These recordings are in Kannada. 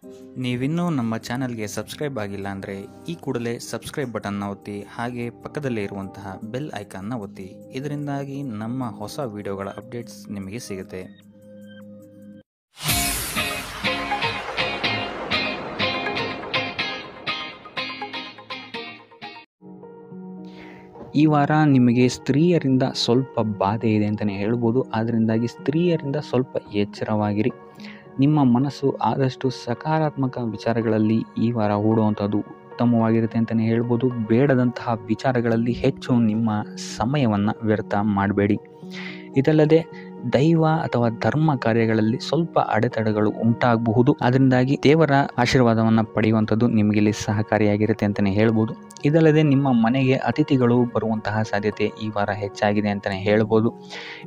ನೀವಿನ್ನೂ ನಮ್ಮ ಚಾನಲ್ಗೆ ಸಬ್ಸ್ಕ್ರೈಬ್ ಆಗಿಲ್ಲ ಅಂದರೆ ಈ ಕೂಡಲೇ ಸಬ್ಸ್ಕ್ರೈಬ್ ಬಟನ್ನ ಒತ್ತಿ, ಹಾಗೆ ಪಕ್ಕದಲ್ಲೇ ಇರುವಂತಹ ಬೆಲ್ ಐಕಾನ್ನ ಒತ್ತಿ. ಇದರಿಂದಾಗಿ ನಮ್ಮ ಹೊಸ ವಿಡಿಯೋಗಳ ಅಪ್ಡೇಟ್ಸ್ ನಿಮಗೆ ಸಿಗುತ್ತೆ. ಈ ವಾರ ನಿಮಗೆ ಸ್ತ್ರೀಯರಿಂದ ಸ್ವಲ್ಪ ಬಾಧೆ ಇದೆ ಅಂತಲೇ ಹೇಳ್ಬೋದು. ಅದರಿಂದಾಗಿ ಸ್ತ್ರೀಯರಿಂದ ಸ್ವಲ್ಪ ಎಚ್ಚರವಾಗಿರಿ. ನಿಮ್ಮ ಮನಸ್ಸು ಆದಷ್ಟು ಸಕಾರಾತ್ಮಕ ವಿಚಾರಗಳಲ್ಲಿ ಈ ವಾರ ಹೂಡುವಂಥದ್ದು ಉತ್ತಮವಾಗಿರುತ್ತೆ ಅಂತಲೇ ಹೇಳ್ಬೋದು. ಬೇಡದಂತಹ ವಿಚಾರಗಳಲ್ಲಿ ಹೆಚ್ಚು ನಿಮ್ಮ ಸಮಯವನ್ನು ವ್ಯರ್ಥ ಮಾಡಬೇಡಿ. ಇದಲ್ಲದೆ ದೈವ ಅಥವಾ ಧರ್ಮ ಕಾರ್ಯಗಳಲ್ಲಿ ಸ್ವಲ್ಪ ಅಡೆತಡೆಗಳು ಉಂಟಾಗಬಹುದು. ಅದರಿಂದಾಗಿ ದೇವರ ಆಶೀರ್ವಾದವನ್ನು ಪಡೆಯುವಂಥದ್ದು ನಿಮಗೆ ಇಲ್ಲಿ ಸಹಕಾರಿಯಾಗಿರುತ್ತೆ ಅಂತಲೇ ಹೇಳ್ಬೋದು. ಇದಲ್ಲದೆ ನಿಮ್ಮ ಮನೆಗೆ ಅತಿಥಿಗಳು ಬರುವಂತಹ ಸಾಧ್ಯತೆ ಈ ವಾರ ಹೆಚ್ಚಾಗಿದೆ ಅಂತಲೇ ಹೇಳ್ಬೋದು.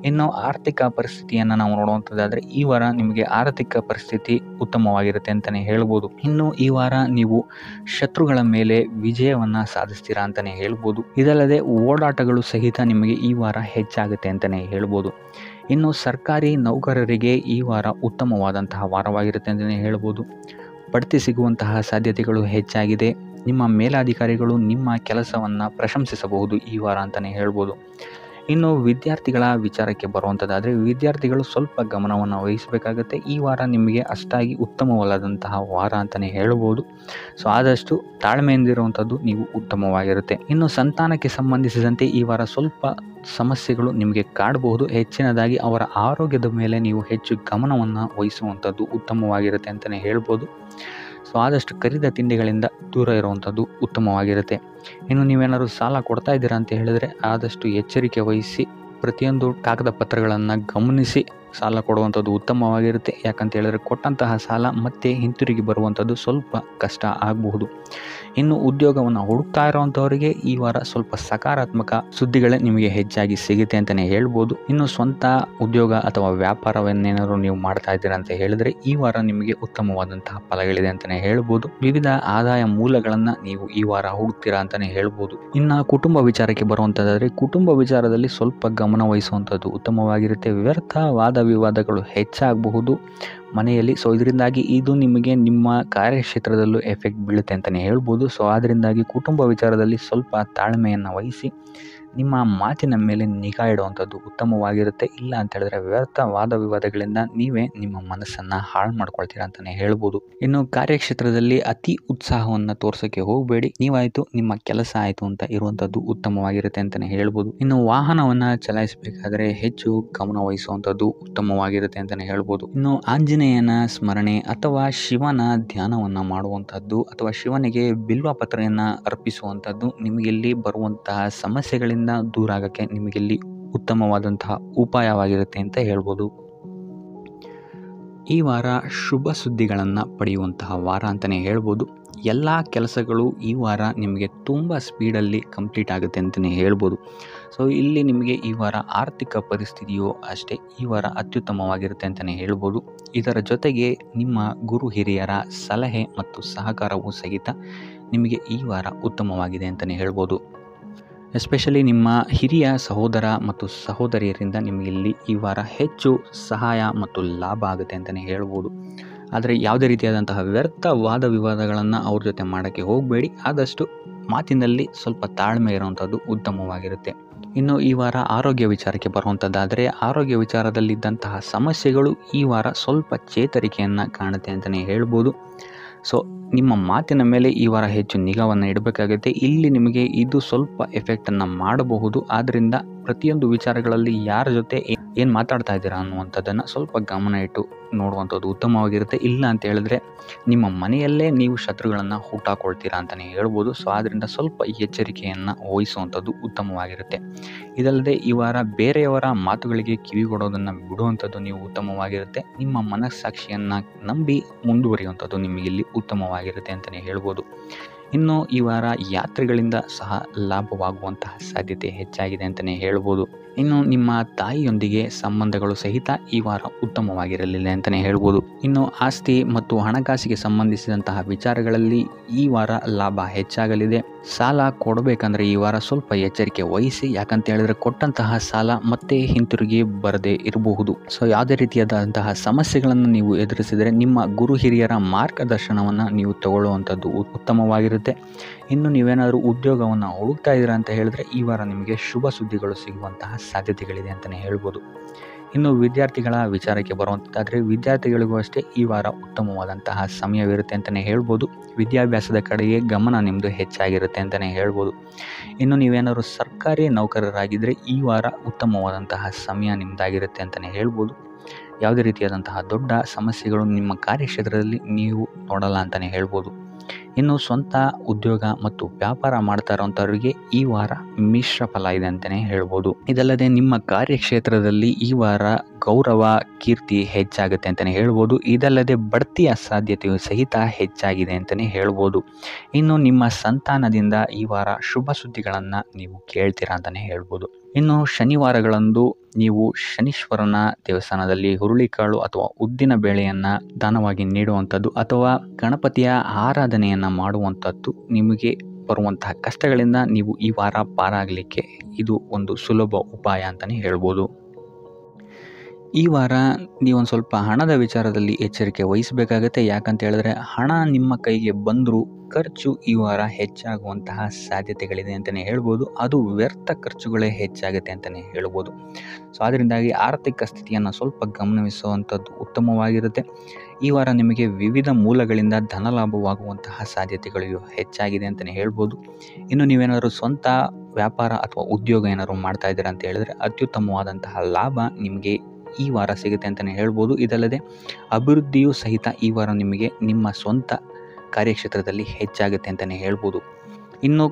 ಇನ್ನು ಆರ್ಥಿಕ ಪರಿಸ್ಥಿತಿಯನ್ನು ನಾವು ನೋಡುವಂಥದ್ದಾದರೆ ಈ ವಾರ ನಿಮಗೆ ಆರ್ಥಿಕ ಪರಿಸ್ಥಿತಿ ಉತ್ತಮವಾಗಿರುತ್ತೆ ಅಂತಲೇ ಹೇಳ್ಬೋದು. ಇನ್ನು ಈ ವಾರ ನೀವು ಶತ್ರುಗಳ ಮೇಲೆ ವಿಜಯವನ್ನು ಸಾಧಿಸ್ತೀರಾ ಅಂತಲೇ ಹೇಳ್ಬೋದು. ಇದಲ್ಲದೆ ಓಡಾಟಗಳು ಸಹಿತ ನಿಮಗೆ ಈ ವಾರ ಹೆಚ್ಚಾಗುತ್ತೆ ಅಂತಲೇ ಹೇಳ್ಬೋದು. ಇನ್ನು ಸರ್ಕಾರಿ ನೌಕರರಿಗೆ ಈ ವಾರ ಉತ್ತಮವಾದಂತಹ ವಾರವಾಗಿರುತ್ತೆ ಅಂತಲೇ ಹೇಳ್ಬೋದು. ಬಡ್ತಿ ಸಿಗುವಂತಹ ಸಾಧ್ಯತೆಗಳು ಹೆಚ್ಚಾಗಿದೆ. ನಿಮ್ಮ ಮೇಲಾಧಿಕಾರಿಗಳು ನಿಮ್ಮ ಕೆಲಸವನ್ನು ಪ್ರಶಂಸಿಸಬಹುದು ಈ ವಾರ ಅಂತಲೇ ಹೇಳ್ಬೋದು. ಇನ್ನು ವಿದ್ಯಾರ್ಥಿಗಳ ವಿಚಾರಕ್ಕೆ ಬರುವಂಥದ್ದಾದರೆ ವಿದ್ಯಾರ್ಥಿಗಳು ಸ್ವಲ್ಪ ಗಮನವನ್ನು ವಹಿಸಬೇಕಾಗುತ್ತೆ. ಈ ವಾರ ನಿಮಗೆ ಅಷ್ಟಾಗಿ ಉತ್ತಮವಲ್ಲದಂತಹ ವಾರ ಅಂತಲೇ ಹೇಳ್ಬೋದು. ಸೊ ಆದಷ್ಟು ತಾಳ್ಮೆಯಿಂದಿರುವಂಥದ್ದು ನೀವು ಉತ್ತಮವಾಗಿರುತ್ತೆ. ಇನ್ನು ಸಂತಾನಕ್ಕೆ ಸಂಬಂಧಿಸಿದಂತೆ ಈ ವಾರ ಸ್ವಲ್ಪ ಸಮಸ್ಯೆಗಳು ನಿಮಗೆ ಕಾಡಬಹುದು. ಹೆಚ್ಚಿನದಾಗಿ ಅವರ ಆರೋಗ್ಯದ ಮೇಲೆ ನೀವು ಹೆಚ್ಚು ಗಮನವನ್ನು ವಹಿಸುವಂಥದ್ದು ಉತ್ತಮವಾಗಿರುತ್ತೆ ಅಂತಲೇ ಹೇಳ್ಬೋದು. ಸೊ ಆದಷ್ಟು ಕರಿದ ತಿಂಡಿಗಳಿಂದ ದೂರ ಇರುವಂಥದ್ದು ಉತ್ತಮವಾಗಿರುತ್ತೆ. ಇನ್ನು ನೀವೇನಾದ್ರು ಸಾಲ ಕೊಡ್ತಾ ಇದ್ದೀರಾ ಅಂತ ಹೇಳಿದರೆ ಆದಷ್ಟು ಎಚ್ಚರಿಕೆ ವಹಿಸಿ ಪ್ರತಿಯೊಂದು ಕಾಗದ ಪತ್ರಗಳನ್ನು ಗಮನಿಸಿ ಸಾಲ ಕೊಡುವಂಥದ್ದು ಉತ್ತಮವಾಗಿರುತ್ತೆ. ಯಾಕಂತ ಹೇಳಿದ್ರೆ ಕೊಟ್ಟಂತಹ ಸಾಲ ಮತ್ತೆ ಹಿಂತಿರುಗಿ ಬರುವಂಥದ್ದು ಸ್ವಲ್ಪ ಕಷ್ಟ ಆಗಬಹುದು. ಇನ್ನು ಉದ್ಯೋಗವನ್ನು ಹುಡುಕ್ತಾ ಇರೋವಂಥವರಿಗೆ ಈ ವಾರ ಸ್ವಲ್ಪ ಸಕಾರಾತ್ಮಕ ಸುದ್ದಿಗಳೇ ನಿಮಗೆ ಹೆಚ್ಚಾಗಿ ಸಿಗುತ್ತೆ ಅಂತಲೇ ಹೇಳ್ಬೋದು. ಇನ್ನು ಸ್ವಂತ ಉದ್ಯೋಗ ಅಥವಾ ವ್ಯಾಪಾರವನ್ನೇನಾದ್ರು ನೀವು ಮಾಡ್ತಾ ಇದ್ದೀರಾ ಅಂತ ಹೇಳಿದರೆ ಈ ವಾರ ನಿಮಗೆ ಉತ್ತಮವಾದಂತಹ ಫಲಗಳಿದೆ ಅಂತಲೇ ಹೇಳ್ಬೋದು. ವಿವಿಧ ಆದಾಯ ಮೂಲಗಳನ್ನು ನೀವು ಈ ವಾರ ಹುಡುಕ್ತೀರಾ ಅಂತಲೇ ಹೇಳ್ಬೋದು. ಇನ್ನು ಕುಟುಂಬ ವಿಚಾರಕ್ಕೆ ಬರುವಂಥದ್ದಾದರೆ ಕುಟುಂಬ ವಿಚಾರದಲ್ಲಿ ಸ್ವಲ್ಪ ಗಮನ ವಹಿಸುವಂಥದ್ದು ಉತ್ತಮವಾಗಿರುತ್ತೆ. ವ್ಯರ್ಥ ವಾದ ವಿವಾದಗಳು ಹೆಚ್ಚಾಗಬಹುದು ಮನೆಯಲ್ಲಿ. ಸೊ ಇದರಿಂದಾಗಿ ಇದು ನಿಮಗೆ ನಿಮ್ಮ ಕಾರ್ಯಕ್ಷೇತ್ರದಲ್ಲೂ ಎಫೆಕ್ಟ್ ಬೀಳುತ್ತೆ ಅಂತಲೇ ಹೇಳ್ಬೋದು. ಸೊ ಅದರಿಂದಾಗಿ ಕುಟುಂಬ ವಿಚಾರದಲ್ಲಿ ಸ್ವಲ್ಪ ತಾಳ್ಮೆಯನ್ನು ವಹಿಸಿ ನಿಮ್ಮ ಮಾತಿನ ಮೇಲೆ ನಿಗಾ ಇಡುವಂಥದ್ದು ಉತ್ತಮವಾಗಿರುತ್ತೆ. ಇಲ್ಲ ಅಂತ ಹೇಳಿದ್ರೆ ವ್ಯರ್ಥ ವಾದ ವಿವಾದಗಳಿಂದ ನೀವೇ ನಿಮ್ಮ ಮನಸ್ಸನ್ನು ಹಾಳು ಮಾಡ್ಕೊಳ್ತೀರಾ ಅಂತಲೇ ಹೇಳ್ಬೋದು. ಇನ್ನು ಕಾರ್ಯಕ್ಷೇತ್ರದಲ್ಲಿ ಅತಿ ಉತ್ಸಾಹವನ್ನು ತೋರ್ಸೋಕ್ಕೆ ಹೋಗಬೇಡಿ. ನೀವಾಯಿತು ನಿಮ್ಮ ಕೆಲಸ ಆಯಿತು ಅಂತ ಇರುವಂಥದ್ದು ಉತ್ತಮವಾಗಿರುತ್ತೆ ಅಂತಲೇ ಹೇಳ್ಬೋದು. ಇನ್ನು ವಾಹನವನ್ನು ಚಲಾಯಿಸಬೇಕಾದ್ರೆ ಹೆಚ್ಚು ಗಮನ ವಹಿಸುವಂಥದ್ದು ಉತ್ತಮವಾಗಿರುತ್ತೆ ಅಂತಲೇ ಹೇಳ್ಬೋದು. ಇನ್ನು ಆಂಜನೇಯನ ಸ್ಮರಣೆ ಅಥವಾ ಶಿವನ ಧ್ಯಾನವನ್ನು ಮಾಡುವಂಥದ್ದು ಅಥವಾ ಶಿವನಿಗೆ ಬಿಲ್ವ ಪತ್ರೆಯನ್ನು ಅರ್ಪಿಸುವಂಥದ್ದು ನಿಮಗಿಲ್ಲಿ ಬರುವಂತಹ ಸಮಸ್ಯೆಗಳಿಂದ ದೂರ ಆಗೋಕ್ಕೆ ನಿಮಗಿಲ್ಲಿ ಉತ್ತಮವಾದಂತಹ ಉಪಾಯವಾಗಿರುತ್ತೆ ಅಂತ ಹೇಳ್ಬೋದು. ಈ ವಾರ ಶುಭ ಸುದ್ದಿಗಳನ್ನು ಪಡೆಯುವಂತಹ ವಾರ ಅಂತಲೇ ಹೇಳ್ಬೋದು. ಎಲ್ಲ ಕೆಲಸಗಳು ಈ ವಾರ ನಿಮಗೆ ತುಂಬ ಸ್ಪೀಡಲ್ಲಿ ಕಂಪ್ಲೀಟ್ ಆಗುತ್ತೆ ಅಂತಲೇ ಹೇಳ್ಬೋದು. ಸೊ ಇಲ್ಲಿ ನಿಮಗೆ ಈ ವಾರ ಆರ್ಥಿಕ ಪರಿಸ್ಥಿತಿಯು ಅಷ್ಟೇ ಈ ವಾರ ಅತ್ಯುತ್ತಮವಾಗಿರುತ್ತೆ ಅಂತಲೇ ಹೇಳ್ಬೋದು. ಇದರ ಜೊತೆಗೆ ನಿಮ್ಮ ಗುರು ಹಿರಿಯರ ಸಲಹೆ ಮತ್ತು ಸಹಕಾರವೂ ಸಹಿತ ನಿಮಗೆ ಈ ವಾರ ಉತ್ತಮವಾಗಿದೆ ಅಂತಲೇ ಹೇಳ್ಬೋದು. ಎಸ್ಪೆಷಲಿ ನಿಮ್ಮ ಹಿರಿಯ ಸಹೋದರ ಮತ್ತು ಸಹೋದರಿಯರಿಂದ ನಿಮಗಿಲ್ಲಿ ಈ ವಾರ ಹೆಚ್ಚು ಸಹಾಯ ಮತ್ತು ಲಾಭ ಆಗುತ್ತೆ ಅಂತಲೇ ಹೇಳ್ಬೋದು. ಆದರೆ ಯಾವುದೇ ರೀತಿಯಾದಂತಹ ವ್ಯರ್ಥ ವಾದ ವಿವಾದಗಳನ್ನು ಅವ್ರ ಜೊತೆ ಮಾಡೋಕ್ಕೆ ಹೋಗಬೇಡಿ. ಆದಷ್ಟು ಮಾತಿನಲ್ಲಿ ಸ್ವಲ್ಪ ತಾಳ್ಮೆ ಇರುವಂಥದ್ದು ಉತ್ತಮವಾಗಿರುತ್ತೆ. ಇನ್ನು ಈ ವಾರ ಆರೋಗ್ಯ ವಿಚಾರಕ್ಕೆ ಬರುವಂಥದ್ದಾದರೆ ಆರೋಗ್ಯ ವಿಚಾರದಲ್ಲಿದ್ದಂತಹ ಸಮಸ್ಯೆಗಳು ಈ ವಾರ ಸ್ವಲ್ಪ ಚೇತರಿಕೆಯನ್ನು ಕಾಣುತ್ತೆ ಅಂತಲೇ ಹೇಳ್ಬೋದು. ಸೊ ನಿಮ್ಮ ಮಾತಿನ ಮೇಲೆ ಈ ವಾರ ಹೆಚ್ಚು ನಿಗಾವನ್ನು ಇಡಬೇಕಾಗುತ್ತೆ. ಇಲ್ಲಿ ನಿಮಗೆ ಇದು ಸ್ವಲ್ಪ ಎಫೆಕ್ಟನ್ನು ಮಾಡಬಹುದು. ಆದ್ದರಿಂದ ಪ್ರತಿಯೊಂದು ವಿಚಾರಗಳಲ್ಲಿ ಯಾರ ಜೊತೆ ಏನು ಮಾತಾಡ್ತಾ ಇದ್ದೀರಾ ಅನ್ನುವಂಥದ್ದನ್ನು ಸ್ವಲ್ಪ ಗಮನ ಇಟ್ಟು ನೋಡುವಂಥದ್ದು ಉತ್ತಮವಾಗಿರುತ್ತೆ. ಇಲ್ಲ ಅಂತ ಹೇಳಿದ್ರೆ ನಿಮ್ಮ ಮನೆಯಲ್ಲೇ ನೀವು ಶತ್ರುಗಳನ್ನು ಹುಟ್ಟಾಕೊಳ್ತೀರಾ ಅಂತಲೇ ಹೇಳ್ಬೋದು. ಸೊ ಆದ್ದರಿಂದ ಸ್ವಲ್ಪ ಎಚ್ಚರಿಕೆಯನ್ನು ವಹಿಸುವಂಥದ್ದು ಉತ್ತಮವಾಗಿರುತ್ತೆ. ಇದಲ್ಲದೆ ಈ ವಾರ ಬೇರೆಯವರ ಮಾತುಗಳಿಗೆ ಕಿವಿಗೊಡೋದನ್ನು ಬಿಡುವಂಥದ್ದು ನೀವು ಉತ್ತಮವಾಗಿರುತ್ತೆ. ನಿಮ್ಮ ಮನಸ್ಸಾಕ್ಷಿಯನ್ನು ನಂಬಿ ಮುಂದುವರಿಯುವಂಥದ್ದು ನಿಮಗಿಲ್ಲಿ ಉತ್ತಮವಾಗಿರುತ್ತೆ ಅಂತಲೇ ಹೇಳ್ಬೋದು. ಇನ್ನು ಈ ವಾರ ಯಾತ್ರೆಗಳಿಂದ ಸಹ ಲಾಭವಾಗುವಂತಹ ಸಾಧ್ಯತೆ ಹೆಚ್ಚಾಗಿದೆ ಅಂತಲೇ ಹೇಳ್ಬೋದು. ಇನ್ನು ನಿಮ್ಮ ತಾಯಿಯೊಂದಿಗೆ ಸಂಬಂಧಗಳು ಸಹಿತ ಈ ವಾರ ಉತ್ತಮವಾಗಿರಲಿಲ್ಲ ಅಂತಲೇ ಹೇಳ್ಬೋದು. ಇನ್ನು ಆಸ್ತಿ ಮತ್ತು ಹಣಕಾಸಿಗೆ ಸಂಬಂಧಿಸಿದಂತಹ ವಿಚಾರಗಳಲ್ಲಿ ಈ ವಾರ ಲಾಭ ಹೆಚ್ಚಾಗಲಿದೆ. ಸಾಲ ಕೊಡಬೇಕಂದ್ರೆ ಈ ವಾರ ಸ್ವಲ್ಪ ಎಚ್ಚರಿಕೆ ವಹಿಸಿ, ಯಾಕಂತ ಹೇಳಿದ್ರೆ ಕೊಟ್ಟಂತಹ ಸಾಲ ಮತ್ತೆ ಹಿಂತಿರುಗಿ ಬರದೇ ಇರಬಹುದು. ಸೊ ಯಾವುದೇ ರೀತಿಯಾದಂತಹ ಸಮಸ್ಯೆಗಳನ್ನು ನೀವು ಎದುರಿಸಿದರೆ ನಿಮ್ಮ ಗುರು ಹಿರಿಯರ ಮಾರ್ಗದರ್ಶನವನ್ನು ನೀವು ತಗೊಳ್ಳುವಂಥದ್ದು ಉತ್ತಮವಾಗಿರುತ್ತೆ. ಇನ್ನು ನೀವೇನಾದರೂ ಉದ್ಯೋಗವನ್ನು ಹುಡುಕ್ತಾ ಇದ್ದೀರಾ ಅಂತ ಹೇಳಿದ್ರೆ ಈ ವಾರ ನಿಮಗೆ ಶುಭ ಸುದ್ದಿಗಳು ಸಿಗುವಂತಹ ಸಾಧ್ಯತೆಗಳಿದೆ ಅಂತಲೇ ಹೇಳ್ಬೋದು. ಇನ್ನು ವಿದ್ಯಾರ್ಥಿಗಳ ವಿಚಾರಕ್ಕೆ ಬರುವಂಥದ್ದಾದರೆ ವಿದ್ಯಾರ್ಥಿಗಳಿಗೂ ಅಷ್ಟೇ ಈ ವಾರ ಉತ್ತಮವಾದಂತಹ ಸಮಯವಿರುತ್ತೆ ಅಂತಲೇ ಹೇಳ್ಬೋದು. ವಿದ್ಯಾಭ್ಯಾಸದ ಕಡೆಗೆ ಗಮನ ನಿಮ್ಮದು ಹೆಚ್ಚಾಗಿರುತ್ತೆ ಅಂತಲೇ ಹೇಳ್ಬೋದು. ಇನ್ನು ನೀವೇನಾದರೂ ಸರ್ಕಾರಿ ನೌಕರರಾಗಿದ್ದರೆ ಈ ವಾರ ಉತ್ತಮವಾದಂತಹ ಸಮಯ ನಿಮ್ಮದಾಗಿರುತ್ತೆ ಅಂತಲೇ ಹೇಳ್ಬೋದು. ಯಾವುದೇ ರೀತಿಯಾದಂತಹ ದೊಡ್ಡ ಸಮಸ್ಯೆಗಳು ನಿಮ್ಮ ಕಾರ್ಯಕ್ಷೇತ್ರದಲ್ಲಿ ನೀವು ನೋಡಲ್ಲ ಅಂತಲೇ ಹೇಳ್ಬೋದು. ಇನ್ನು ಸ್ವಂತ ಉದ್ಯೋಗ ಮತ್ತು ವ್ಯಾಪಾರ ಮಾಡ್ತಾ ಇರೋಂಥವ್ರಿಗೆ ಈ ವಾರ ಮಿಶ್ರ ಫಲ ಇದೆ ಅಂತಲೇ ಹೇಳ್ಬೋದು. ಇದಲ್ಲದೆ ನಿಮ್ಮ ಕಾರ್ಯಕ್ಷೇತ್ರದಲ್ಲಿ ಈ ವಾರ ಗೌರವ ಕೀರ್ತಿ ಹೆಚ್ಚಾಗುತ್ತೆ ಅಂತಲೇ ಹೇಳ್ಬೋದು. ಇದಲ್ಲದೆ ಬಡ್ತಿಯ ಸಾಧ್ಯತೆಯು ಸಹಿತ ಹೆಚ್ಚಾಗಿದೆ ಅಂತಲೇ ಹೇಳ್ಬೋದು. ಇನ್ನು ನಿಮ್ಮ ಸಂತಾನದಿಂದ ಈ ವಾರ ಶುಭ ಸುದ್ದಿಗಳನ್ನು ನೀವು ಕೇಳ್ತೀರಾ ಅಂತಲೇ ಹೇಳ್ಬೋದು. ಇನ್ನು ಶನಿವಾರಗಳಂದು ನೀವು ಶನೀಶ್ವರನ ದೇವಸ್ಥಾನದಲ್ಲಿ ಹುರುಳಿಕಾಳು ಅಥವಾ ಉದ್ದಿನ ಬೇಳೆಯನ್ನು ದಾನವಾಗಿ ನೀಡುವಂಥದ್ದು ಅಥವಾ ಗಣಪತಿಯ ಆರಾಧನೆಯನ್ನು ಮಾಡುವಂಥದ್ದು ನಿಮಗೆ ಬರುವಂತಹ ಕಷ್ಟಗಳಿಂದ ನೀವು ಈ ವಾರ ಪಾರಾಗಲಿಕ್ಕೆ ಇದು ಒಂದು ಸುಲಭ ಉಪಾಯ ಅಂತಲೇ ಹೇಳ್ಬೋದು. ಈ ವಾರ ನೀವೊಂದು ಸ್ವಲ್ಪ ಹಣದ ವಿಚಾರದಲ್ಲಿ ಎಚ್ಚರಿಕೆ ವಹಿಸಬೇಕಾಗತ್ತೆ. ಯಾಕಂತ ಹೇಳಿದ್ರೆ ಹಣ ನಿಮ್ಮ ಕೈಗೆ ಬಂದರೂ ಖರ್ಚು ಈ ವಾರ ಹೆಚ್ಚಾಗುವಂತಹ ಸಾಧ್ಯತೆಗಳಿದೆ ಅಂತಲೇ ಹೇಳ್ಬೋದು. ಅದು ವ್ಯರ್ಥ ಖರ್ಚುಗಳೇ ಹೆಚ್ಚಾಗುತ್ತೆ ಅಂತಲೇ ಹೇಳ್ಬೋದು. ಸೊ ಅದರಿಂದಾಗಿ ಆರ್ಥಿಕ ಸ್ಥಿತಿಯನ್ನು ಸ್ವಲ್ಪ ಗಮನಿಸುವಂಥದ್ದು ಉತ್ತಮವಾಗಿರುತ್ತೆ. ಈ ವಾರ ನಿಮಗೆ ವಿವಿಧ ಮೂಲಗಳಿಂದ ಧನಲಾಭವಾಗುವಂತಹ ಸಾಧ್ಯತೆಗಳು ಹೆಚ್ಚಾಗಿದೆ ಅಂತಲೇ ಹೇಳ್ಬೋದು. ಇನ್ನು ನೀವೇನಾದರೂ ಸ್ವಂತ ವ್ಯಾಪಾರ ಅಥವಾ ಉದ್ಯೋಗ ಏನಾದರೂ ಮಾಡ್ತಾ ಇದ್ದೀರಾ ಅಂತ ಹೇಳಿದ್ರೆ ಅತ್ಯುತ್ತಮವಾದಂತಹ ಲಾಭ ನಿಮಗೆ ಈ ವಾರ ಸಿಗುತ್ತೆ ಅಂತಲೇ ಹೇಳ್ಬೋದು. ಇದಲ್ಲದೆ ಅಭಿವೃದ್ಧಿಯೂ ಸಹಿತ ಈ ವಾರ ನಿಮಗೆ ನಿಮ್ಮ ಸ್ವಂತ ಕಾರ್ಯಕ್ಷೇತ್ರದಲ್ಲಿ ಹೆಚ್ಚಾಗುತ್ತೆ ಅಂತಲೇ ಹೇಳ್ಬೋದು. ಇನ್ನು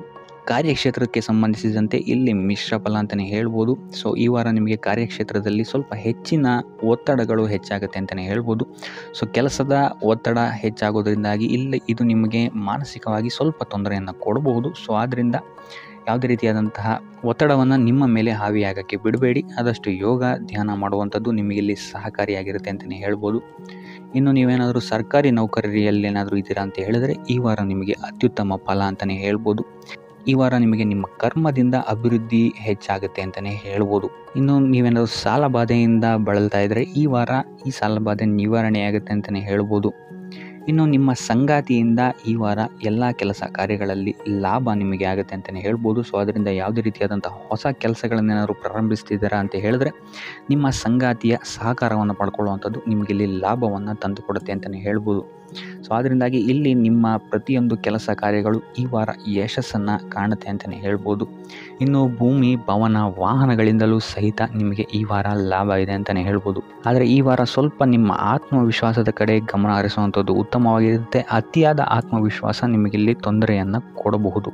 ಕಾರ್ಯಕ್ಷೇತ್ರಕ್ಕೆ ಸಂಬಂಧಿಸಿದಂತೆ ಇಲ್ಲಿ ಮಿಶ್ರ ಫಲ ಅಂತಲೇ ಹೇಳ್ಬೋದು. ಸೊ ಈ ವಾರ ನಿಮಗೆ ಕಾರ್ಯಕ್ಷೇತ್ರದಲ್ಲಿ ಸ್ವಲ್ಪ ಹೆಚ್ಚಿನ ಒತ್ತಡಗಳು ಹೆಚ್ಚಾಗುತ್ತೆ ಅಂತಲೇ ಹೇಳ್ಬೋದು. ಸೊ ಕೆಲಸದ ಒತ್ತಡ ಹೆಚ್ಚಾಗೋದ್ರಿಂದಾಗಿ ಇಲ್ಲಿ ಇದು ನಿಮಗೆ ಮಾನಸಿಕವಾಗಿ ಸ್ವಲ್ಪ ತೊಂದರೆಯನ್ನು ಕೊಡಬಹುದು. ಸೊ ಆದ್ದರಿಂದ ಯಾವುದೇ ರೀತಿಯಾದಂತಹ ಒತ್ತಡವನ್ನು ನಿಮ್ಮ ಮೇಲೆ ಹಾವಿಯಾಗಕ್ಕೆ ಬಿಡಬೇಡಿ. ಆದಷ್ಟು ಯೋಗ ಧ್ಯಾನ ಮಾಡುವಂಥದ್ದು ನಿಮಗಿಲ್ಲಿ ಸಹಕಾರಿಯಾಗಿರುತ್ತೆ ಅಂತಲೇ ಹೇಳ್ಬೋದು. ಇನ್ನು ನೀವೇನಾದರೂ ಸರ್ಕಾರಿ ನೌಕರಿಯಲ್ಲಿ ಏನಾದರೂ ಇದ್ದೀರಾ ಅಂತ ಹೇಳಿದರೆ ಈ ವಾರ ನಿಮಗೆ ಅತ್ಯುತ್ತಮ ಫಲ ಅಂತಲೇ ಹೇಳ್ಬೋದು. ಈ ವಾರ ನಿಮಗೆ ನಿಮ್ಮ ಕರ್ಮದಿಂದ ಅಭಿವೃದ್ಧಿ ಹೆಚ್ಚಾಗುತ್ತೆ ಅಂತಲೇ ಹೇಳ್ಬೋದು. ಇನ್ನು ನೀವೇನಾದರೂ ಸಾಲ ಬಾಧೆಯಿಂದ ಬಳಲ್ತಾ ಇದ್ದರೆ ಈ ವಾರ ಈ ಸಾಲ ಬಾಧೆ ನಿವಾರಣೆಯಾಗುತ್ತೆ ಅಂತಲೇ ಹೇಳ್ಬೋದು. ಇನ್ನು ನಿಮ್ಮ ಸಂಗಾತಿಯಿಂದ ಈ ವಾರ ಎಲ್ಲ ಕೆಲಸ ಕಾರ್ಯಗಳಲ್ಲಿ ಲಾಭ ನಿಮಗೆ ಆಗುತ್ತೆ ಅಂತಲೇ ಹೇಳ್ಬೋದು. ಸೊ ಅದರಿಂದ ಯಾವುದೇ ರೀತಿಯಾದಂಥ ಹೊಸ ಕೆಲಸಗಳನ್ನೇನಾದರೂ ಪ್ರಾರಂಭಿಸ್ತಿದ್ದೀರಾ ಅಂತ ಹೇಳಿದ್ರೆ ನಿಮ್ಮ ಸಂಗಾತಿಯ ಸಹಕಾರವನ್ನು ಪಡ್ಕೊಳ್ಳುವಂಥದ್ದು ನಿಮಗಿಲ್ಲಿ ಲಾಭವನ್ನು ತಂದುಕೊಡುತ್ತೆ ಅಂತಲೇ ಹೇಳ್ಬೋದು. ಸೊ ಅದರಿಂದಾಗಿ ಇಲ್ಲಿ ನಿಮ್ಮ ಪ್ರತಿಯೊಂದು ಕೆಲಸ ಕಾರ್ಯಗಳು ಈ ವಾರ ಯಶಸ್ಸನ್ನು ಕಾಣುತ್ತೆ ಅಂತಲೇ ಹೇಳ್ಬೋದು. ಇನ್ನು ಭೂಮಿ ಭವನ ವಾಹನಗಳಿಂದಲೂ ಸಹಿತ ನಿಮಗೆ ಈ ವಾರ ಲಾಭ ಇದೆ ಅಂತಲೇ ಹೇಳ್ಬೋದು. ಆದರೆ ಈ ವಾರ ಸ್ವಲ್ಪ ನಿಮ್ಮ ಆತ್ಮವಿಶ್ವಾಸದ ಕಡೆ ಗಮನ ಹರಿಸುವಂಥದ್ದು ಉತ್ತಮವಾಗಿರುತ್ತೆ. ಅತಿಯಾದ ಆತ್ಮವಿಶ್ವಾಸ ನಿಮಗಿಲ್ಲಿ ತೊಂದರೆಯನ್ನು ಕೊಡಬಹುದು.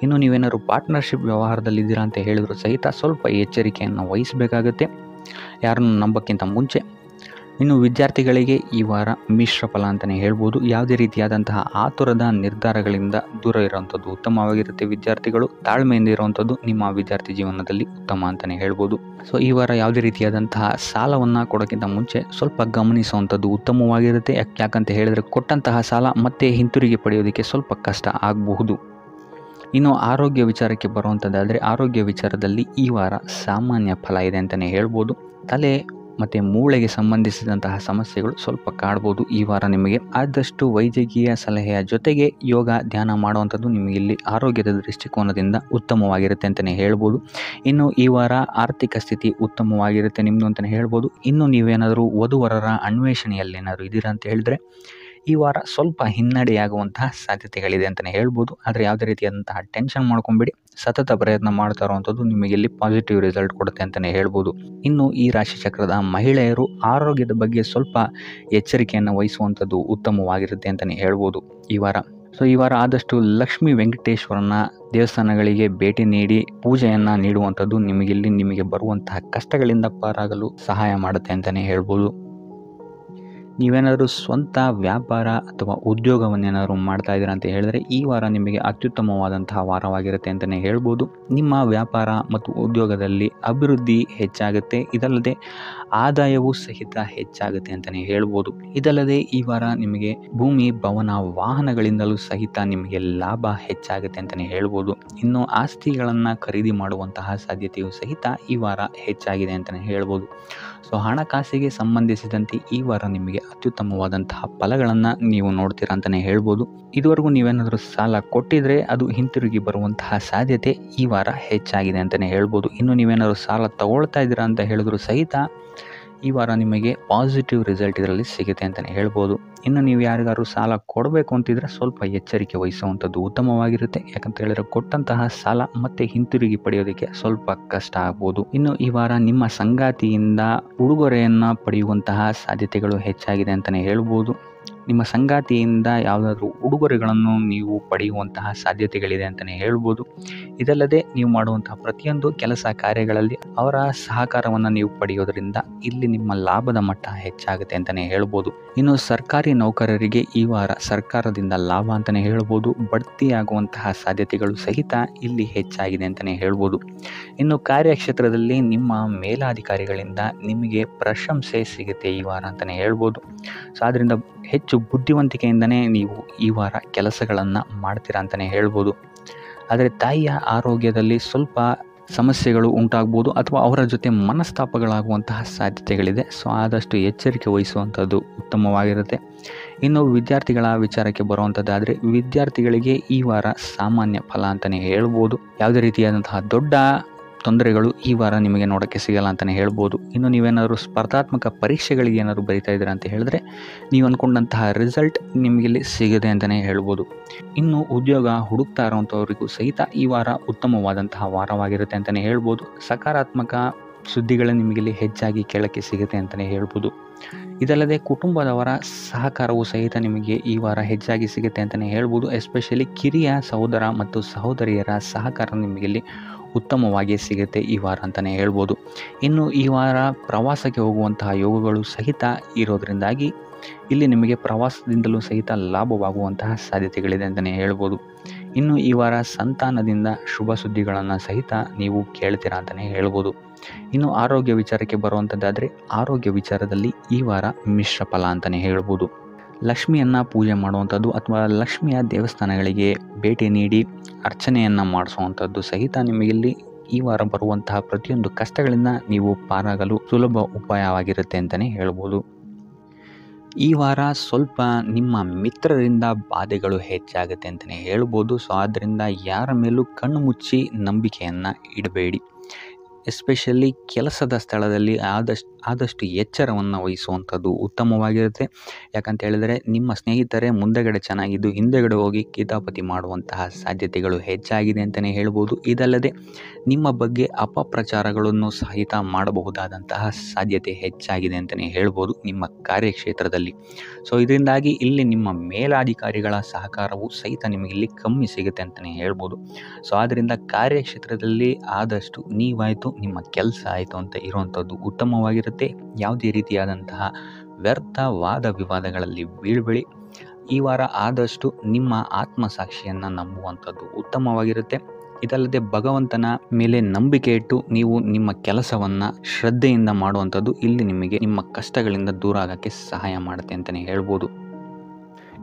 ಇನ್ನು ನೀವೇನಾದ್ರು ಪಾರ್ಟ್ನರ್ಶಿಪ್ ವ್ಯವಹಾರದಲ್ಲಿದ್ದೀರಾ ಅಂತ ಹೇಳಿದ್ರು ಸಹಿತ ಸ್ವಲ್ಪ ಎಚ್ಚರಿಕೆಯನ್ನು ವಹಿಸಬೇಕಾಗುತ್ತೆ ಯಾರನ್ನು ನಂಬೋಕ್ಕಿಂತ ಮುಂಚೆ. ಇನ್ನು ವಿದ್ಯಾರ್ಥಿಗಳಿಗೆ ಈ ವಾರ ಮಿಶ್ರ ಫಲ ಅಂತಲೇ ಹೇಳ್ಬೋದು. ಯಾವುದೇ ರೀತಿಯಾದಂತಹ ಆತುರದ ನಿರ್ಧಾರಗಳಿಂದ ದೂರ ಇರುವಂಥದ್ದು ಉತ್ತಮವಾಗಿರುತ್ತೆ. ವಿದ್ಯಾರ್ಥಿಗಳು ತಾಳ್ಮೆಯಿಂದ ಇರುವಂಥದ್ದು ನಿಮ್ಮ ವಿದ್ಯಾರ್ಥಿ ಜೀವನದಲ್ಲಿ ಉತ್ತಮ ಅಂತಲೇ ಹೇಳ್ಬೋದು. ಸೊ ಈ ವಾರ ಯಾವುದೇ ರೀತಿಯಾದಂತಹ ಸಾಲವನ್ನು ಕೊಡೋಕ್ಕಿಂತ ಮುಂಚೆ ಸ್ವಲ್ಪ ಗಮನಿಸುವಂಥದ್ದು ಉತ್ತಮವಾಗಿರುತ್ತೆ. ಯಾಕಂತ ಹೇಳಿದರೆ ಕೊಟ್ಟಂತಹ ಸಾಲ ಮತ್ತೆ ಹಿಂತಿರುಗಿ ಪಡೆಯೋದಕ್ಕೆ ಸ್ವಲ್ಪ ಕಷ್ಟ ಆಗಬಹುದು. ಇನ್ನು ಆರೋಗ್ಯ ವಿಚಾರಕ್ಕೆ ಬರುವಂಥದ್ದಾದರೆ ಆರೋಗ್ಯ ವಿಚಾರದಲ್ಲಿ ಈ ವಾರ ಸಾಮಾನ್ಯ ಫಲ ಇದೆ ಅಂತಲೇ ಹೇಳ್ಬೋದು. ತಲೆ ಮತ್ತು ಮೂಳೆಗೆ ಸಂಬಂಧಿಸಿದಂತಹ ಸಮಸ್ಯೆಗಳು ಸ್ವಲ್ಪ ಕಾಡ್ಬೋದು ಈ ವಾರ ನಿಮಗೆ. ಆದಷ್ಟು ವೈದ್ಯಕೀಯ ಸಲಹೆಯ ಜೊತೆಗೆ ಯೋಗ ಧ್ಯಾನ ಮಾಡುವಂಥದ್ದು ನಿಮಗಿಲ್ಲಿ ಆರೋಗ್ಯದ ದೃಷ್ಟಿಕೋನದಿಂದ ಉತ್ತಮವಾಗಿರುತ್ತೆ ಅಂತಲೇ ಹೇಳ್ಬೋದು. ಇನ್ನು ಈ ವಾರ ಆರ್ಥಿಕ ಸ್ಥಿತಿ ಉತ್ತಮವಾಗಿರುತ್ತೆ ನಿಮ್ಮದು ಅಂತಲೇ ಹೇಳ್ಬೋದು. ಇನ್ನು ನೀವೇನಾದರೂ ವಧುವರರ ಅನ್ವೇಷಣೆಯಲ್ಲಿ ಏನಾದರೂ ಇದ್ದೀರಾ ಅಂತ ಹೇಳಿದ್ರೆ ಈ ವಾರ ಸ್ವಲ್ಪ ಹಿನ್ನಡೆಯಾಗುವಂತಹ ಸಾಧ್ಯತೆಗಳಿದೆ ಅಂತಲೇ ಹೇಳ್ಬೋದು. ಆದರೆ ಯಾವುದೇ ರೀತಿಯಾದಂತಹ ಟೆನ್ಷನ್ ಮಾಡ್ಕೊಂಬೇಡಿ. ಸತತ ಪ್ರಯತ್ನ ಮಾಡ್ತಾ ಇರುವಂಥದ್ದು ನಿಮಗೆ ಇಲ್ಲಿ ಪಾಸಿಟಿವ್ ರಿಸಲ್ಟ್ ಕೊಡುತ್ತೆ ಅಂತಲೇ ಹೇಳ್ಬೋದು. ಇನ್ನು ಈ ರಾಶಿಚಕ್ರದ ಮಹಿಳೆಯರು ಆರೋಗ್ಯದ ಬಗ್ಗೆ ಸ್ವಲ್ಪ ಎಚ್ಚರಿಕೆಯನ್ನು ವಹಿಸುವಂಥದ್ದು ಉತ್ತಮವಾಗಿರುತ್ತೆ ಅಂತಲೇ ಹೇಳ್ಬೋದು ಈ ವಾರ. ಸೊ ಈ ವಾರ ಆದಷ್ಟು ಲಕ್ಷ್ಮೀ ವೆಂಕಟೇಶ್ವರನ ದೇವಸ್ಥಾನಗಳಿಗೆ ಭೇಟಿ ನೀಡಿ ಪೂಜೆಯನ್ನು ನೀಡುವಂಥದ್ದು ನಿಮಗೆ ಬರುವಂತಹ ಕಷ್ಟಗಳಿಂದ ಪಾರಾಗಲು ಸಹಾಯ ಮಾಡುತ್ತೆ ಅಂತಲೇ ಹೇಳ್ಬೋದು. ನೀವೇನಾದರೂ ಸ್ವಂತ ವ್ಯಾಪಾರ ಅಥವಾ ಉದ್ಯೋಗವನ್ನೇನಾದರೂ ಮಾಡ್ತಾ ಇದ್ದೀರಾ ಅಂತ ಹೇಳಿದ್ರೆ ಈ ವಾರ ನಿಮಗೆ ಅತ್ಯುತ್ತಮವಾದಂತಹ ವಾರವಾಗಿರುತ್ತೆ ಅಂತಲೇ ಹೇಳ್ಬೋದು. ನಿಮ್ಮ ವ್ಯಾಪಾರ ಮತ್ತು ಉದ್ಯೋಗದಲ್ಲಿ ಅಭಿವೃದ್ಧಿ ಹೆಚ್ಚಾಗುತ್ತೆ. ಇದಲ್ಲದೆ ಆದಾಯವೂ ಸಹಿತ ಹೆಚ್ಚಾಗುತ್ತೆ ಅಂತಲೇ ಹೇಳ್ಬೋದು. ಇದಲ್ಲದೆ ಈ ವಾರ ನಿಮಗೆ ಭೂಮಿ, ಭವನ, ವಾಹನಗಳಿಂದಲೂ ಸಹಿತ ನಿಮಗೆ ಲಾಭ ಹೆಚ್ಚಾಗುತ್ತೆ ಅಂತಲೇ ಹೇಳ್ಬೋದು. ಇನ್ನು ಆಸ್ತಿಗಳನ್ನು ಖರೀದಿ ಮಾಡುವಂತಹ ಸಾಧ್ಯತೆಯೂ ಸಹಿತ ಈ ವಾರ ಹೆಚ್ಚಾಗಿದೆ ಅಂತಲೇ ಹೇಳ್ಬೋದು. ಸೊ ಹಣಕಾಸಿಗೆ ಸಂಬಂಧಿಸಿದಂತೆ ಈ ವಾರ ನಿಮಗೆ ಅತ್ಯುತ್ತಮವಾದಂತಹ ಫಲಗಳನ್ನು ನೀವು ನೋಡ್ತೀರಾ ಅಂತಲೇ ಹೇಳ್ಬೋದು. ಇದುವರೆಗೂ ನೀವೇನಾದರೂ ಸಾಲ ಕೊಟ್ಟಿದ್ರೆ ಅದು ಹಿಂತಿರುಗಿ ಬರುವಂತಹ ಸಾಧ್ಯತೆ ಈ ವಾರ ಹೆಚ್ಚಾಗಿದೆ ಅಂತಲೇ ಹೇಳ್ಬೋದು. ಇನ್ನು ನೀವೇನಾದರೂ ಸಾಲ ತಗೊಳ್ತಾ ಇದ್ದೀರಾ ಅಂತ ಹೇಳಿದ್ರು ಸಹಿತ ಈ ವಾರ ನಿಮಗೆ ಪಾಸಿಟಿವ್ ರಿಸಲ್ಟ್ ಇದರಲ್ಲಿ ಸಿಗುತ್ತೆ ಅಂತಲೇ ಹೇಳ್ಬೋದು. ಇನ್ನು ನೀವು ಯಾರಿಗಾದ್ರು ಸಾಲ ಕೊಡಬೇಕು ಅಂತಿದ್ರೆ ಸ್ವಲ್ಪ ಎಚ್ಚರಿಕೆ ವಹಿಸುವಂಥದ್ದು ಉತ್ತಮವಾಗಿರುತ್ತೆ. ಯಾಕಂತ ಹೇಳಿದ್ರೆ ಕೊಟ್ಟಂತಹ ಸಾಲ ಮತ್ತೆ ಹಿಂತಿರುಗಿ ಪಡೆಯೋದಕ್ಕೆ ಸ್ವಲ್ಪ ಕಷ್ಟ ಆಗ್ಬೋದು. ಇನ್ನು ಈ ವಾರ ನಿಮ್ಮ ಸಂಗಾತಿಯಿಂದ ಉಡುಗೊರೆಯನ್ನು ಪಡೆಯುವಂತಹ ಸಾಧ್ಯತೆಗಳು ಹೆಚ್ಚಾಗಿದೆ ಅಂತಲೇ ಹೇಳ್ಬೋದು. ನಿಮ್ಮ ಸಂಗಾತಿಯಿಂದ ಯಾವುದಾದ್ರೂ ಉಡುಗೊರೆಗಳನ್ನು ನೀವು ಪಡೆಯುವಂತಹ ಸಾಧ್ಯತೆಗಳಿದೆ ಅಂತಲೇ ಹೇಳ್ಬೋದು. ಇದಲ್ಲದೆ ನೀವು ಮಾಡುವಂತಹ ಪ್ರತಿಯೊಂದು ಕೆಲಸ ಕಾರ್ಯಗಳಲ್ಲಿ ಅವರ ಸಹಕಾರವನ್ನು ನೀವು ಪಡೆಯೋದ್ರಿಂದ ಇಲ್ಲಿ ನಿಮ್ಮ ಲಾಭದ ಮಟ್ಟ ಹೆಚ್ಚಾಗುತ್ತೆ ಅಂತಲೇ ಹೇಳ್ಬೋದು. ಇನ್ನು ಸರ್ಕಾರಿ ನೌಕರರಿಗೆ ಈ ವಾರ ಸರ್ಕಾರದಿಂದ ಲಾಭ ಅಂತಲೇ ಹೇಳ್ಬೋದು. ಬಡ್ತಿಯಾಗುವಂತಹ ಸಾಧ್ಯತೆಗಳು ಸಹಿತ ಇಲ್ಲಿ ಹೆಚ್ಚಾಗಿದೆ ಅಂತಲೇ ಹೇಳ್ಬೋದು. ಇನ್ನು ಕಾರ್ಯಕ್ಷೇತ್ರದಲ್ಲಿ ನಿಮ್ಮ ಮೇಲಾಧಿಕಾರಿಗಳಿಂದ ನಿಮಗೆ ಪ್ರಶಂಸೆ ಸಿಗುತ್ತೆ ಈ ವಾರ ಅಂತಲೇ ಹೇಳ್ಬೋದು. ಸೊ ಆದ್ದರಿಂದ ಹೆಚ್ಚು ಬುದ್ಧಿವಂತಿಕೆಯಿಂದನೇ ನೀವು ಈ ವಾರ ಕೆಲಸಗಳನ್ನು ಮಾಡ್ತೀರಾ ಅಂತಲೇ ಹೇಳ್ಬೋದು. ಆದರೆ ತಾಯಿಯ ಆರೋಗ್ಯದಲ್ಲಿ ಸ್ವಲ್ಪ ಸಮಸ್ಯೆಗಳು ಉಂಟಾಗ್ಬೋದು ಅಥವಾ ಅವರ ಜೊತೆ ಮನಸ್ತಾಪಗಳಾಗುವಂತಹ ಸಾಧ್ಯತೆಗಳಿದೆ. ಸೊ ಆದಷ್ಟು ಎಚ್ಚರಿಕೆ ವಹಿಸುವಂಥದ್ದು ಉತ್ತಮವಾಗಿರುತ್ತೆ. ಇನ್ನು ವಿದ್ಯಾರ್ಥಿಗಳ ವಿಚಾರಕ್ಕೆ ಬರುವಂಥದ್ದಾದರೆ ವಿದ್ಯಾರ್ಥಿಗಳಿಗೆ ಈ ವಾರ ಸಾಮಾನ್ಯ ಫಲ ಅಂತಲೇ ಹೇಳ್ಬೋದು. ಯಾವುದೇ ರೀತಿಯಾದಂತಹ ದೊಡ್ಡ ತೊಂದರೆಗಳು ಈ ವಾರ ನಿಮಗೆ ನೋಡೋಕ್ಕೆ ಸಿಗಲ್ಲ ಅಂತಲೇ ಹೇಳ್ಬೋದು. ಇನ್ನು ನೀವೇನಾದರೂ ಸ್ಪರ್ಧಾತ್ಮಕ ಪರೀಕ್ಷೆಗಳಿಗೆ ಏನಾದರೂ ಬರೀತಾ ಇದ್ದೀರಾ ಅಂತ ಹೇಳಿದ್ರೆ ನೀವು ಅಂದ್ಕೊಂಡಂತಹ ರಿಸಲ್ಟ್ ನಿಮಗಿಲ್ಲಿ ಸಿಗುತ್ತೆ ಅಂತಲೇ ಹೇಳ್ಬೋದು. ಇನ್ನು ಉದ್ಯೋಗ ಹುಡುಕ್ತಾ ಇರೋವಂಥವ್ರಿಗೂ ಸಹಿತ ಈ ವಾರ ಉತ್ತಮವಾದಂತಹ ವಾರವಾಗಿರುತ್ತೆ ಅಂತಲೇ ಹೇಳ್ಬೋದು. ಸಕಾರಾತ್ಮಕ ಸುದ್ದಿಗಳು ನಿಮಗಿಲ್ಲಿ ಹೆಚ್ಚಾಗಿ ಕೇಳೋಕ್ಕೆ ಸಿಗುತ್ತೆ ಅಂತಲೇ ಹೇಳ್ಬೋದು. ಇದಲ್ಲದೆ ಕುಟುಂಬದವರ ಸಹಕಾರವೂ ಸಹಿತ ನಿಮಗೆ ಈ ವಾರ ಹೆಚ್ಚಾಗಿ ಸಿಗುತ್ತೆ ಅಂತಲೇ ಹೇಳ್ಬೋದು. ಎಸ್ಪೆಷಲಿ ಕಿರಿಯ ಸಹೋದರ ಮತ್ತು ಸಹೋದರಿಯರ ಸಹಕಾರ ನಿಮಗಿಲ್ಲಿ ಉತ್ತಮವಾಗಿ ಸಿಗುತ್ತೆ ಈ ವಾರ ಅಂತಲೇ ಹೇಳ್ಬೋದು. ಇನ್ನು ಈ ವಾರ ಪ್ರವಾಸಕ್ಕೆ ಹೋಗುವಂತಹ ಯೋಗಗಳು ಸಹಿತ ಇರೋದರಿಂದಾಗಿ ಇಲ್ಲಿ ನಿಮಗೆ ಪ್ರವಾಸದಿಂದಲೂ ಸಹಿತ ಲಾಭವಾಗುವಂತಹ ಸಾಧ್ಯತೆಗಳಿದೆ ಅಂತಲೇ ಹೇಳ್ಬೋದು. ಇನ್ನು ಈ ವಾರ ಸಂತಾನದಿಂದ ಶುಭ ಸುದ್ದಿಗಳನ್ನು ಸಹಿತ ನೀವು ಕೇಳ್ತೀರಾ ಅಂತಲೇ ಹೇಳ್ಬೋದು. ಇನ್ನು ಆರೋಗ್ಯ ವಿಚಾರಕ್ಕೆ ಬರುವಂಥದ್ದಾದರೆ ಆರೋಗ್ಯ ವಿಚಾರದಲ್ಲಿ ಈ ವಾರ ಮಿಶ್ರ ಫಲ ಅಂತಲೇ ಹೇಳ್ಬೋದು. ಲಕ್ಷ್ಮಿಯನ್ನು ಪೂಜೆ ಮಾಡುವಂಥದ್ದು ಅಥವಾ ಲಕ್ಷ್ಮಿಯ ದೇವಸ್ಥಾನಗಳಿಗೆ ಭೇಟಿ ನೀಡಿ ಅರ್ಚನೆಯನ್ನು ಮಾಡಿಸುವಂಥದ್ದು ಸಹಿತ ನಿಮಗಿಲ್ಲಿ ಈ ವಾರ ಬರುವಂತಹ ಪ್ರತಿಯೊಂದು ಕಷ್ಟಗಳಿಂದ ನೀವು ಪಾರಾಗಲು ಸುಲಭ ಉಪಾಯವಾಗಿರುತ್ತೆ ಅಂತಲೇ ಹೇಳ್ಬೋದು. ಈ ವಾರ ಸ್ವಲ್ಪ ನಿಮ್ಮ ಮಿತ್ರರಿಂದ ಬಾಧೆಗಳು ಹೆಚ್ಚಾಗುತ್ತೆ ಅಂತಲೇ ಹೇಳ್ಬೋದು. ಸೊ ಆದ್ದರಿಂದ ಯಾರ ಮೇಲೂ ಕಣ್ಣು ಮುಚ್ಚಿ ನಂಬಿಕೆಯನ್ನು ಇಡಬೇಡಿ. ಎಸ್ಪೆಷಲಿ ಕೆಲಸದ ಸ್ಥಳದಲ್ಲಿ ಆದಷ್ಟು ಎಚ್ಚರವನ್ನು ವಹಿಸುವಂಥದ್ದು ಉತ್ತಮವಾಗಿರುತ್ತೆ. ಯಾಕಂತ ಹೇಳಿದರೆ ನಿಮ್ಮ ಸ್ನೇಹಿತರೇ ಮುಂದೆಗಡೆ ಚೆನ್ನಾಗಿದ್ದು ಹಿಂದೆಗಡೆ ಹೋಗಿ ಕಿತಾಪತಿ ಮಾಡುವಂತಹ ಸಾಧ್ಯತೆಗಳು ಹೆಚ್ಚಾಗಿದೆ ಅಂತಲೇ ಹೇಳ್ಬೋದು. ಇದಲ್ಲದೆ ನಿಮ್ಮ ಬಗ್ಗೆ ಅಪಪ್ರಚಾರಗಳನ್ನು ಸಹಿತ ಮಾಡಬಹುದಾದಂತಹ ಸಾಧ್ಯತೆ ಹೆಚ್ಚಾಗಿದೆ ಅಂತಲೇ ಹೇಳ್ಬೋದು ನಿಮ್ಮ ಕಾರ್ಯಕ್ಷೇತ್ರದಲ್ಲಿ. ಸೊ ಇದರಿಂದಾಗಿ ಇಲ್ಲಿ ನಿಮ್ಮ ಮೇಲಾಧಿಕಾರಿಗಳ ಸಹಕಾರವು ಸಹಿತ ನಿಮಗೆ ಇಲ್ಲಿ ಕಮ್ಮಿ ಸಿಗುತ್ತೆ ಅಂತಲೇ ಹೇಳ್ಬೋದು. ಸೊ ಆದ್ದರಿಂದ ಕಾರ್ಯಕ್ಷೇತ್ರದಲ್ಲಿ ಆದಷ್ಟು ನೀವಾಯಿತು ನಿಮ್ಮ ಕೆಲಸ ಆಯಿತು ಅಂತ ಇರುವಂಥದ್ದು ಉತ್ತಮವಾಗಿರುತ್ತೆ. ಯಾವುದೇ ರೀತಿಯಾದಂತಹ ವ್ಯರ್ಥ ವಾದ ವಿವಾದಗಳಲ್ಲಿ ಬೀಳ್ಬೇಡಿ. ಈ ವಾರ ಆದಷ್ಟು ನಿಮ್ಮ ಆತ್ಮಸಾಕ್ಷಿಯನ್ನು ನಂಬುವಂಥದ್ದು ಉತ್ತಮವಾಗಿರುತ್ತೆ. ಇದಲ್ಲದೆ ಭಗವಂತನ ಮೇಲೆ ನಂಬಿಕೆ ಇಟ್ಟು ನೀವು ನಿಮ್ಮ ಕೆಲಸವನ್ನು ಶ್ರದ್ಧೆಯಿಂದ ಮಾಡುವಂಥದ್ದು ಇಲ್ಲಿ ನಿಮಗೆ ನಿಮ್ಮ ಕಷ್ಟಗಳಿಂದ ದೂರ ಆಗೋಕ್ಕೆ ಸಹಾಯ ಮಾಡುತ್ತೆ ಅಂತಲೇ ಹೇಳ್ಬೋದು.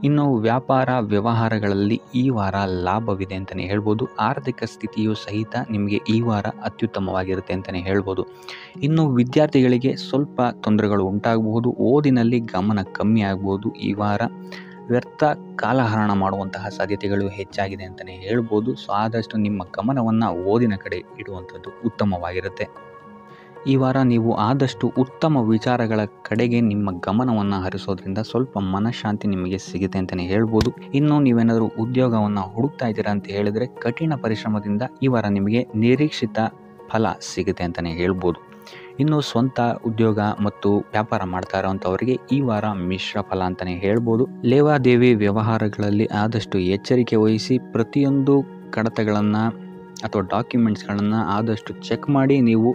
ಇನ್ನು ವ್ಯಾಪಾರ ವ್ಯವಹಾರಗಳಲ್ಲಿ ಈ ವಾರ ಲಾಭವಿದೆ ಅಂತಲೇ ಹೇಳ್ಬೋದು. ಆರ್ಥಿಕ ಸ್ಥಿತಿಯು ಸಹಿತ ನಿಮಗೆ ಈ ವಾರ ಅತ್ಯುತ್ತಮವಾಗಿರುತ್ತೆ ಅಂತಲೇ ಹೇಳ್ಬೋದು. ಇನ್ನು ವಿದ್ಯಾರ್ಥಿಗಳಿಗೆ ಸ್ವಲ್ಪ ತೊಂದರೆಗಳು ಉಂಟಾಗಬಹುದು. ಓದಿನಲ್ಲಿ ಗಮನ ಕಮ್ಮಿ ಆಗ್ಬೋದು. ಈ ವಾರ ವ್ಯರ್ಥ ಕಾಲಹರಣ ಮಾಡುವಂತಹ ಸಾಧ್ಯತೆಗಳು ಹೆಚ್ಚಾಗಿದೆ ಅಂತಲೇ ಹೇಳ್ಬೋದು. ಸೊ ಆದಷ್ಟು ನಿಮ್ಮ ಗಮನವನ್ನು ಓದಿನ ಕಡೆ ಇಡುವಂಥದ್ದು ಉತ್ತಮವಾಗಿರುತ್ತೆ. ಈ ವಾರ ನೀವು ಆದಷ್ಟು ಉತ್ತಮ ವಿಚಾರಗಳ ಕಡೆಗೆ ನಿಮ್ಮ ಗಮನವನ್ನು ಹರಿಸೋದ್ರಿಂದ ಸ್ವಲ್ಪ ಮನಃಶಾಂತಿ ನಿಮಗೆ ಸಿಗುತ್ತೆ ಅಂತಲೇ ಹೇಳ್ಬೋದು. ಇನ್ನು ನೀವೇನಾದರೂ ಉದ್ಯೋಗವನ್ನು ಹುಡುಕ್ತಾ ಇದ್ದೀರಾ ಅಂತ ಹೇಳಿದರೆ ಕಠಿಣ ಪರಿಶ್ರಮದಿಂದ ಈ ವಾರ ನಿಮಗೆ ನಿರೀಕ್ಷಿತ ಫಲ ಸಿಗುತ್ತೆ ಅಂತಲೇ ಹೇಳ್ಬೋದು. ಇನ್ನು ಸ್ವಂತ ಉದ್ಯೋಗ ಮತ್ತು ವ್ಯಾಪಾರ ಮಾಡ್ತಾ ಇರೋವಂಥವರಿಗೆ ಈ ವಾರ ಮಿಶ್ರ ಫಲ ಅಂತಲೇ ಹೇಳ್ಬೋದು. ಲೇವಾದೇವಿ ವ್ಯವಹಾರಗಳಲ್ಲಿ ಆದಷ್ಟು ಎಚ್ಚರಿಕೆ ವಹಿಸಿ ಪ್ರತಿಯೊಂದು ಕಡತಗಳನ್ನು ಅಥವಾ ಡಾಕ್ಯುಮೆಂಟ್ಸ್ಗಳನ್ನು ಆದಷ್ಟು ಚೆಕ್ ಮಾಡಿ ನೀವು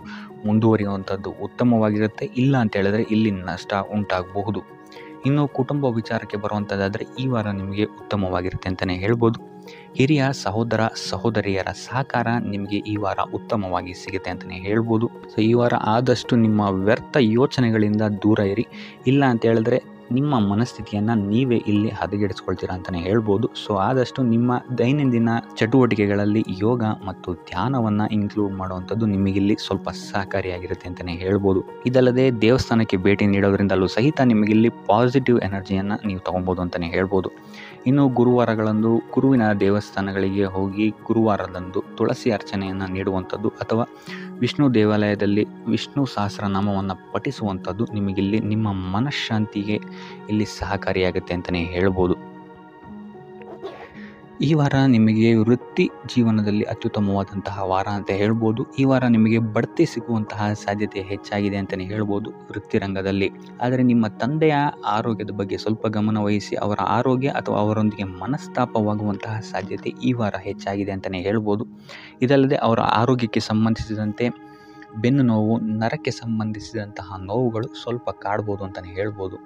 ಮುಂದುವರಿಯುವಂಥದ್ದು ಉತ್ತಮವಾಗಿರುತ್ತೆ. ಇಲ್ಲ ಅಂತ ಹೇಳಿದ್ರೆ ಇಲ್ಲಿ ನಷ್ಟ ಉಂಟಾಗಬಹುದು. ಇನ್ನು ಕುಟುಂಬ ವಿಚಾರಕ್ಕೆ ಬರುವಂಥದ್ದಾದರೆ ಈ ವಾರ ನಿಮಗೆ ಉತ್ತಮವಾಗಿರುತ್ತೆ ಅಂತಲೇ ಹೇಳ್ಬೋದು. ಹಿರಿಯ ಸಹೋದರ ಸಹೋದರಿಯರ ಸಹಕಾರ ನಿಮಗೆ ಈ ವಾರ ಉತ್ತಮವಾಗಿ ಸಿಗುತ್ತೆ ಅಂತಲೇ ಹೇಳ್ಬೋದು. ಸೊ ಈ ವಾರ ಆದಷ್ಟು ನಿಮ್ಮ ವ್ಯರ್ಥ ಯೋಚನೆಗಳಿಂದ ದೂರ ಇರಿ. ಇಲ್ಲ ಅಂತ ಹೇಳಿದ್ರೆ ನಿಮ್ಮ ಮನಸ್ಥಿತಿಯನ್ನು ನೀವೇ ಇಲ್ಲಿ ಹದಗೆಡಿಸ್ಕೊಳ್ತೀರಾ ಅಂತಲೇ ಹೇಳ್ಬೋದು. ಸೊ ಆದಷ್ಟು ನಿಮ್ಮ ದೈನಂದಿನ ಚಟುವಟಿಕೆಗಳಲ್ಲಿ ಯೋಗ ಮತ್ತು ಧ್ಯಾನವನ್ನು ಇನ್ಕ್ಲೂಡ್ ಮಾಡುವಂಥದ್ದು ನಿಮಗಿಲ್ಲಿ ಸ್ವಲ್ಪ ಸಹಕಾರಿಯಾಗಿರುತ್ತೆ ಅಂತಲೇ ಹೇಳ್ಬೋದು. ಇದಲ್ಲದೆ ದೇವಸ್ಥಾನಕ್ಕೆ ಭೇಟಿ ನೀಡೋದ್ರಿಂದಲೂ ಸಹಿತ ನಿಮಗಿಲ್ಲಿ ಪಾಸಿಟಿವ್ ಎನರ್ಜಿಯನ್ನು ನೀವು ತೊಗೊಬೋದು ಅಂತಲೇ ಹೇಳ್ಬೋದು. ಇನ್ನು ಗುರುವಾರಗಳಂದು ಗುರುವಿನ ದೇವಸ್ಥಾನಗಳಿಗೆ ಹೋಗಿ ಗುರುವಾರದಂದು ತುಳಸಿ ಅರ್ಚನೆಯನ್ನು ನೀಡುವಂಥದ್ದು ಅಥವಾ ವಿಷ್ಣು ದೇವಾಲಯದಲ್ಲಿ ವಿಷ್ಣು ಸಹಸ್ರನಾಮವನ್ನು ಪಠಿಸುವಂಥದ್ದು ನಿಮಗಿಲ್ಲಿ ನಿಮ್ಮ ಮನಃಶಾಂತಿಗೆ ಇಲ್ಲಿ ಸಹಕಾರಿಯಾಗುತ್ತೆ ಅಂತಲೇ ಹೇಳ್ಬೋದು. ಈ ವಾರ ನಿಮಗೆ ವೃತ್ತಿ ಜೀವನದಲ್ಲಿ ಅತ್ಯುತ್ತಮವಾದಂತಹ ವಾರ ಅಂತ ಹೇಳ್ಬೋದು. ಈ ವಾರ ನಿಮಗೆ ಬಡ್ತಿ ಸಿಗುವಂತಹ ಸಾಧ್ಯತೆ ಹೆಚ್ಚಾಗಿದೆ ಅಂತಲೇ ಹೇಳ್ಬೋದು ವೃತ್ತಿ ರಂಗದಲ್ಲಿ. ಆದರೆ ನಿಮ್ಮ ತಂದೆಯ ಆರೋಗ್ಯದ ಬಗ್ಗೆ ಸ್ವಲ್ಪ ಗಮನ ವಹಿಸಿ ಅವರ ಆರೋಗ್ಯ ಅಥವಾ ಅವರೊಂದಿಗೆ ಮನಸ್ತಾಪವಾಗುವಂತಹ ಸಾಧ್ಯತೆ ಈ ವಾರ ಹೆಚ್ಚಾಗಿದೆ ಅಂತಲೇ ಹೇಳ್ಬೋದು. ಇದಲ್ಲದೆ ಅವರ ಆರೋಗ್ಯಕ್ಕೆ ಸಂಬಂಧಿಸಿದಂತೆ ಬೆನ್ನು ನೋವು, ನರಕ್ಕೆ ಸಂಬಂಧಿಸಿದಂತಹ ನೋವುಗಳು ಸ್ವಲ್ಪ ಕಾಡ್ಬೋದು ಅಂತಲೇ ಹೇಳ್ಬೋದು.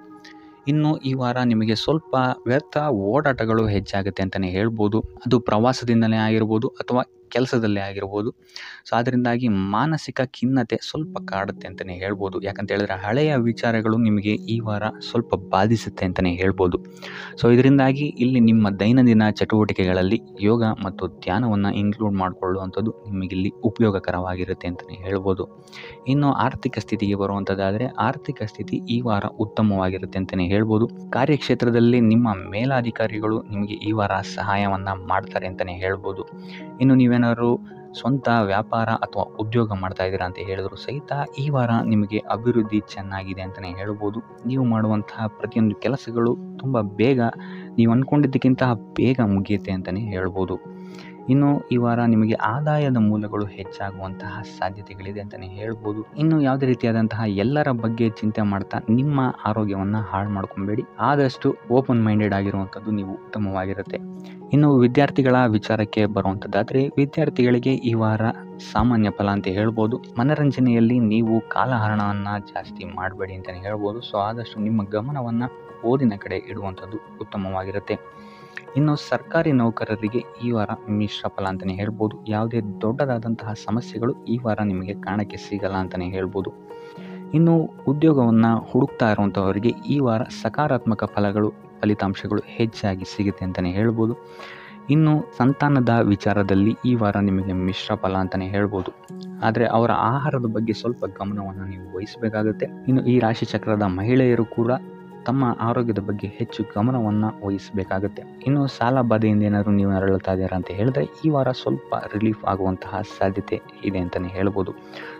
ಇನ್ನು ಈ ವಾರ ನಿಮಗೆ ಸ್ವಲ್ಪ ವ್ಯರ್ಥ ಓಡಾಟಗಳು ಹೆಚ್ಚಾಗುತ್ತೆ ಅಂತಲೇ ಹೇಳ್ಬೋದು. ಅದು ಪ್ರವಾಸದಿಂದಲೇ ಆಗಿರ್ಬೋದು ಅಥವಾ ಕೆಲಸದಲ್ಲೇ ಆಗಿರ್ಬೋದು. ಸೊ ಅದರಿಂದಾಗಿ ಮಾನಸಿಕ ಖಿನ್ನತೆ ಸ್ವಲ್ಪ ಕಾಡುತ್ತೆ ಅಂತಲೇ ಹೇಳ್ಬೋದು. ಯಾಕಂತ ಹೇಳಿದ್ರೆ ಹಳೆಯ ವಿಚಾರಗಳು ನಿಮಗೆ ಈ ವಾರ ಸ್ವಲ್ಪ ಬಾಧಿಸುತ್ತೆ ಅಂತಲೇ ಹೇಳ್ಬೋದು. ಸೊ ಇದರಿಂದಾಗಿ ಇಲ್ಲಿ ನಿಮ್ಮ ದೈನಂದಿನ ಚಟುವಟಿಕೆಗಳಲ್ಲಿ ಯೋಗ ಮತ್ತು ಧ್ಯಾನವನ್ನು ಇನ್ಕ್ಲೂಡ್ ಮಾಡಿಕೊಳ್ಳುವಂಥದ್ದು ನಿಮಗಿಲ್ಲಿ ಉಪಯೋಗಕರವಾಗಿರುತ್ತೆ ಅಂತಲೇ ಹೇಳ್ಬೋದು. ಇನ್ನು ಆರ್ಥಿಕ ಸ್ಥಿತಿಗೆ ಬರುವಂಥದ್ದಾದರೆ ಆರ್ಥಿಕ ಸ್ಥಿತಿ ಈ ವಾರ ಉತ್ತಮವಾಗಿರುತ್ತೆ ಅಂತಲೇ ಹೇಳ್ಬೋದು. ಕಾರ್ಯಕ್ಷೇತ್ರದಲ್ಲಿ ನಿಮ್ಮ ಮೇಲಾಧಿಕಾರಿಗಳು ನಿಮಗೆ ಈ ವಾರ ಸಹಾಯವನ್ನು ಮಾಡ್ತಾರೆ ಅಂತಲೇ ಹೇಳ್ಬೋದು. ಇನ್ನು ನೀವೇನಾದ್ರು ಸ್ವಂತ ವ್ಯಾಪಾರ ಅಥವಾ ಉದ್ಯೋಗ ಮಾಡ್ತಾ ಇದ್ದೀರಾ ಅಂತ ಹೇಳಿದ್ರು ಸಹಿತ ಈ ವಾರ ನಿಮಗೆ ಅಭಿವೃದ್ಧಿ ಚೆನ್ನಾಗಿದೆ ಅಂತಲೇ ಹೇಳ್ಬೋದು. ನೀವು ಮಾಡುವಂತಹ ಪ್ರತಿಯೊಂದು ಕೆಲಸಗಳು ತುಂಬ ಬೇಗ ನೀವು ಅಂದ್ಕೊಂಡಿದ್ದಕ್ಕಿಂತ ಬೇಗ ಮುಗಿಯುತ್ತೆ ಅಂತಲೇ ಹೇಳ್ಬೋದು. ಇನ್ನು ಈ ವಾರ ನಿಮಗೆ ಆದಾಯದ ಮೂಲಗಳು ಹೆಚ್ಚಾಗುವಂತಹ ಸಾಧ್ಯತೆಗಳಿದೆ ಅಂತಲೇ ಹೇಳ್ಬೋದು. ಇನ್ನು ಯಾವುದೇ ರೀತಿಯಾದಂತಹ ಎಲ್ಲರ ಬಗ್ಗೆ ಚಿಂತೆ ಮಾಡ್ತಾ ನಿಮ್ಮ ಆರೋಗ್ಯವನ್ನು ಹಾಳು ಮಾಡ್ಕೊಬೇಡಿ. ಆದಷ್ಟು ಓಪನ್ ಮೈಂಡೆಡ್ ಆಗಿರುವಂಥದ್ದು ನೀವು ಉತ್ತಮವಾಗಿರುತ್ತೆ. ಇನ್ನು ವಿದ್ಯಾರ್ಥಿಗಳ ವಿಚಾರಕ್ಕೆ ಬರುವಂಥದ್ದಾದರೆ ವಿದ್ಯಾರ್ಥಿಗಳಿಗೆ ಈ ವಾರ ಸಾಮಾನ್ಯ ಫಲ ಅಂತ ಹೇಳ್ಬೋದು. ಮನರಂಜನೆಯಲ್ಲಿ ನೀವು ಕಾಲಹರಣವನ್ನು ಜಾಸ್ತಿ ಮಾಡಬೇಡಿ ಅಂತಲೇ ಹೇಳ್ಬೋದು. ಸೊ ಆದಷ್ಟು ನಿಮ್ಮ ಗಮನವನ್ನು ಓದಿನ ಕಡೆ ಇಡುವಂಥದ್ದು ಉತ್ತಮವಾಗಿರುತ್ತೆ. ಇನ್ನು ಸರ್ಕಾರಿ ನೌಕರರಿಗೆ ಈ ವಾರ ಮಿಶ್ರ ಫಲ ಅಂತಲೇ ಹೇಳ್ಬೋದು. ಯಾವುದೇ ದೊಡ್ಡದಾದಂತಹ ಸಮಸ್ಯೆಗಳು ಈ ವಾರ ನಿಮಗೆ ಕಾಣಕ್ಕೆ ಸಿಗಲ್ಲ ಅಂತಲೇ ಹೇಳ್ಬೋದು. ಇನ್ನು ಉದ್ಯೋಗವನ್ನು ಹುಡುಕ್ತಾ ಇರುವಂಥವರಿಗೆ ಈ ವಾರ ಸಕಾರಾತ್ಮಕ ಫಲಿತಾಂಶಗಳು ಹೆಚ್ಚಾಗಿ ಸಿಗುತ್ತೆ ಅಂತಲೇ ಹೇಳ್ಬೋದು. ಇನ್ನು ಸಂತಾನದ ವಿಚಾರದಲ್ಲಿ ಈ ವಾರ ನಿಮಗೆ ಮಿಶ್ರ ಫಲ ಅಂತಲೇ ಹೇಳ್ಬೋದು. ಆದರೆ ಅವರ ಆಹಾರದ ಬಗ್ಗೆ ಸ್ವಲ್ಪ ಗಮನವನ್ನು ನೀವು ವಹಿಸಬೇಕಾಗುತ್ತೆ. ಇನ್ನು ಈ ರಾಶಿ ಚಕ್ರದ ಮಹಿಳೆಯರು ಕೂಡ ತಮ್ಮ ಆರೋಗ್ಯದ ಬಗ್ಗೆ ಹೆಚ್ಚು ಗಮನವನ್ನು ವಹಿಸಬೇಕಾಗುತ್ತೆ. ಇನ್ನು ಸಾಲ ಬಾಧೆಯಿಂದ ಏನಾದರೂ ನೀವು ನರಳುತ್ತಾ ಇದ್ದೀರಾ ಅಂತ ಹೇಳಿದ್ರೆ ಈ ವಾರ ಸ್ವಲ್ಪ ರಿಲೀಫ್ ಆಗುವಂತಹ ಸಾಧ್ಯತೆ ಇದೆ ಅಂತಲೇ ಹೇಳ್ಬೋದು.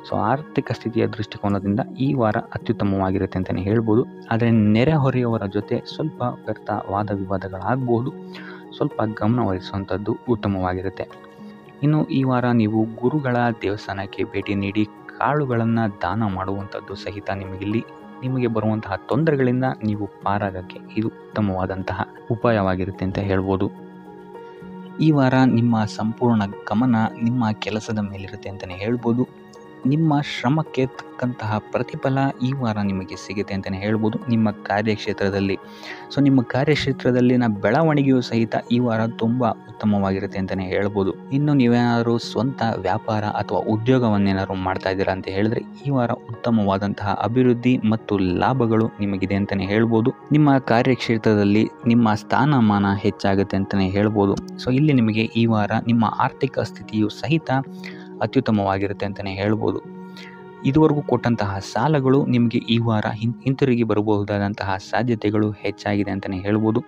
ಸೊ ಆರ್ಥಿಕ ಸ್ಥಿತಿಯ ದೃಷ್ಟಿಕೋನದಿಂದ ಈ ವಾರ ಅತ್ಯುತ್ತಮವಾಗಿರುತ್ತೆ ಅಂತಲೇ ಹೇಳ್ಬೋದು. ಆದರೆ ನೆರೆಹೊರೆಯವರ ಜೊತೆ ಸ್ವಲ್ಪ ವ್ಯರ್ಥ ವಾದ ವಿವಾದಗಳಾಗಬಹುದು. ಸ್ವಲ್ಪ ಗಮನ ವಹಿಸುವಂಥದ್ದು ಉತ್ತಮವಾಗಿರುತ್ತೆ. ಇನ್ನು ಈ ವಾರ ನೀವು ಗುರುಗಳ ದೇವಸ್ಥಾನಕ್ಕೆ ಭೇಟಿ ನೀಡಿ ಕಾಳುಗಳನ್ನು ದಾನ ಮಾಡುವಂಥದ್ದು ಸಹಿತ ನಿಮಗೆ ಬರುವಂತಹ ತೊಂದರೆಗಳಿಂದ ನೀವು ಪಾರಾಗಕ್ಕೆ ಇದು ಉತ್ತಮವಾದಂತಹ ಉಪಾಯವಾಗಿರುತ್ತೆ ಅಂತ ಹೇಳ್ಬೋದು. ಈ ವಾರ ನಿಮ್ಮ ಸಂಪೂರ್ಣ ಗಮನ ನಿಮ್ಮ ಕೆಲಸದ ಮೇಲಿರುತ್ತೆ ಅಂತಲೇ ಹೇಳ್ಬೋದು. ನಿಮ್ಮ ಶ್ರಮಕ್ಕೆ ತಕ್ಕಂತಹ ಪ್ರತಿಫಲ ಈ ವಾರ ನಿಮಗೆ ಸಿಗುತ್ತೆ ಅಂತಲೇ ಹೇಳ್ಬೋದು ನಿಮ್ಮ ಕಾರ್ಯಕ್ಷೇತ್ರದಲ್ಲಿ. ಸೊ ನಿಮ್ಮ ಕಾರ್ಯಕ್ಷೇತ್ರದಲ್ಲಿನ ಬೆಳವಣಿಗೆಯೂ ಸಹಿತ ಈ ವಾರ ತುಂಬ ಉತ್ತಮವಾಗಿರುತ್ತೆ ಅಂತಲೇ ಹೇಳ್ಬೋದು. ಇನ್ನು ನೀವೇನಾದರೂ ಸ್ವಂತ ವ್ಯಾಪಾರ ಅಥವಾ ಉದ್ಯೋಗವನ್ನೇನಾದ್ರು ಮಾಡ್ತಾ ಇದ್ದೀರಾ ಅಂತ ಹೇಳಿದ್ರೆ ಈ ವಾರ ಉತ್ತಮವಾದಂತಹ ಅಭಿವೃದ್ಧಿ ಮತ್ತು ಲಾಭಗಳು ನಿಮಗಿದೆ ಅಂತಲೇ ಹೇಳ್ಬೋದು. ನಿಮ್ಮ ಕಾರ್ಯಕ್ಷೇತ್ರದಲ್ಲಿ ನಿಮ್ಮ ಸ್ಥಾನಮಾನ ಹೆಚ್ಚಾಗುತ್ತೆ ಅಂತಲೇ ಹೇಳ್ಬೋದು. ಸೊ ಇಲ್ಲಿ ನಿಮಗೆ ಈ ವಾರ ನಿಮ್ಮ ಆರ್ಥಿಕ ಸ್ಥಿತಿಯು ಸಹಿತ ಅತ್ಯುತ್ತಮವಾಗಿರುತ್ತೆ ಅಂತಲೇ ಹೇಳ್ಬೋದು. ಇದುವರೆಗೂ ಕೊಟ್ಟಂತಹ ಸಾಲಗಳು ನಿಮಗೆ ಈ ವಾರ ಹಿಂತಿರುಗಿ ಬರಬಹುದಾದಂತಹ ಸಾಧ್ಯತೆಗಳು ಹೆಚ್ಚಾಗಿದೆ ಅಂತಲೇ ಹೇಳ್ಬೋದು.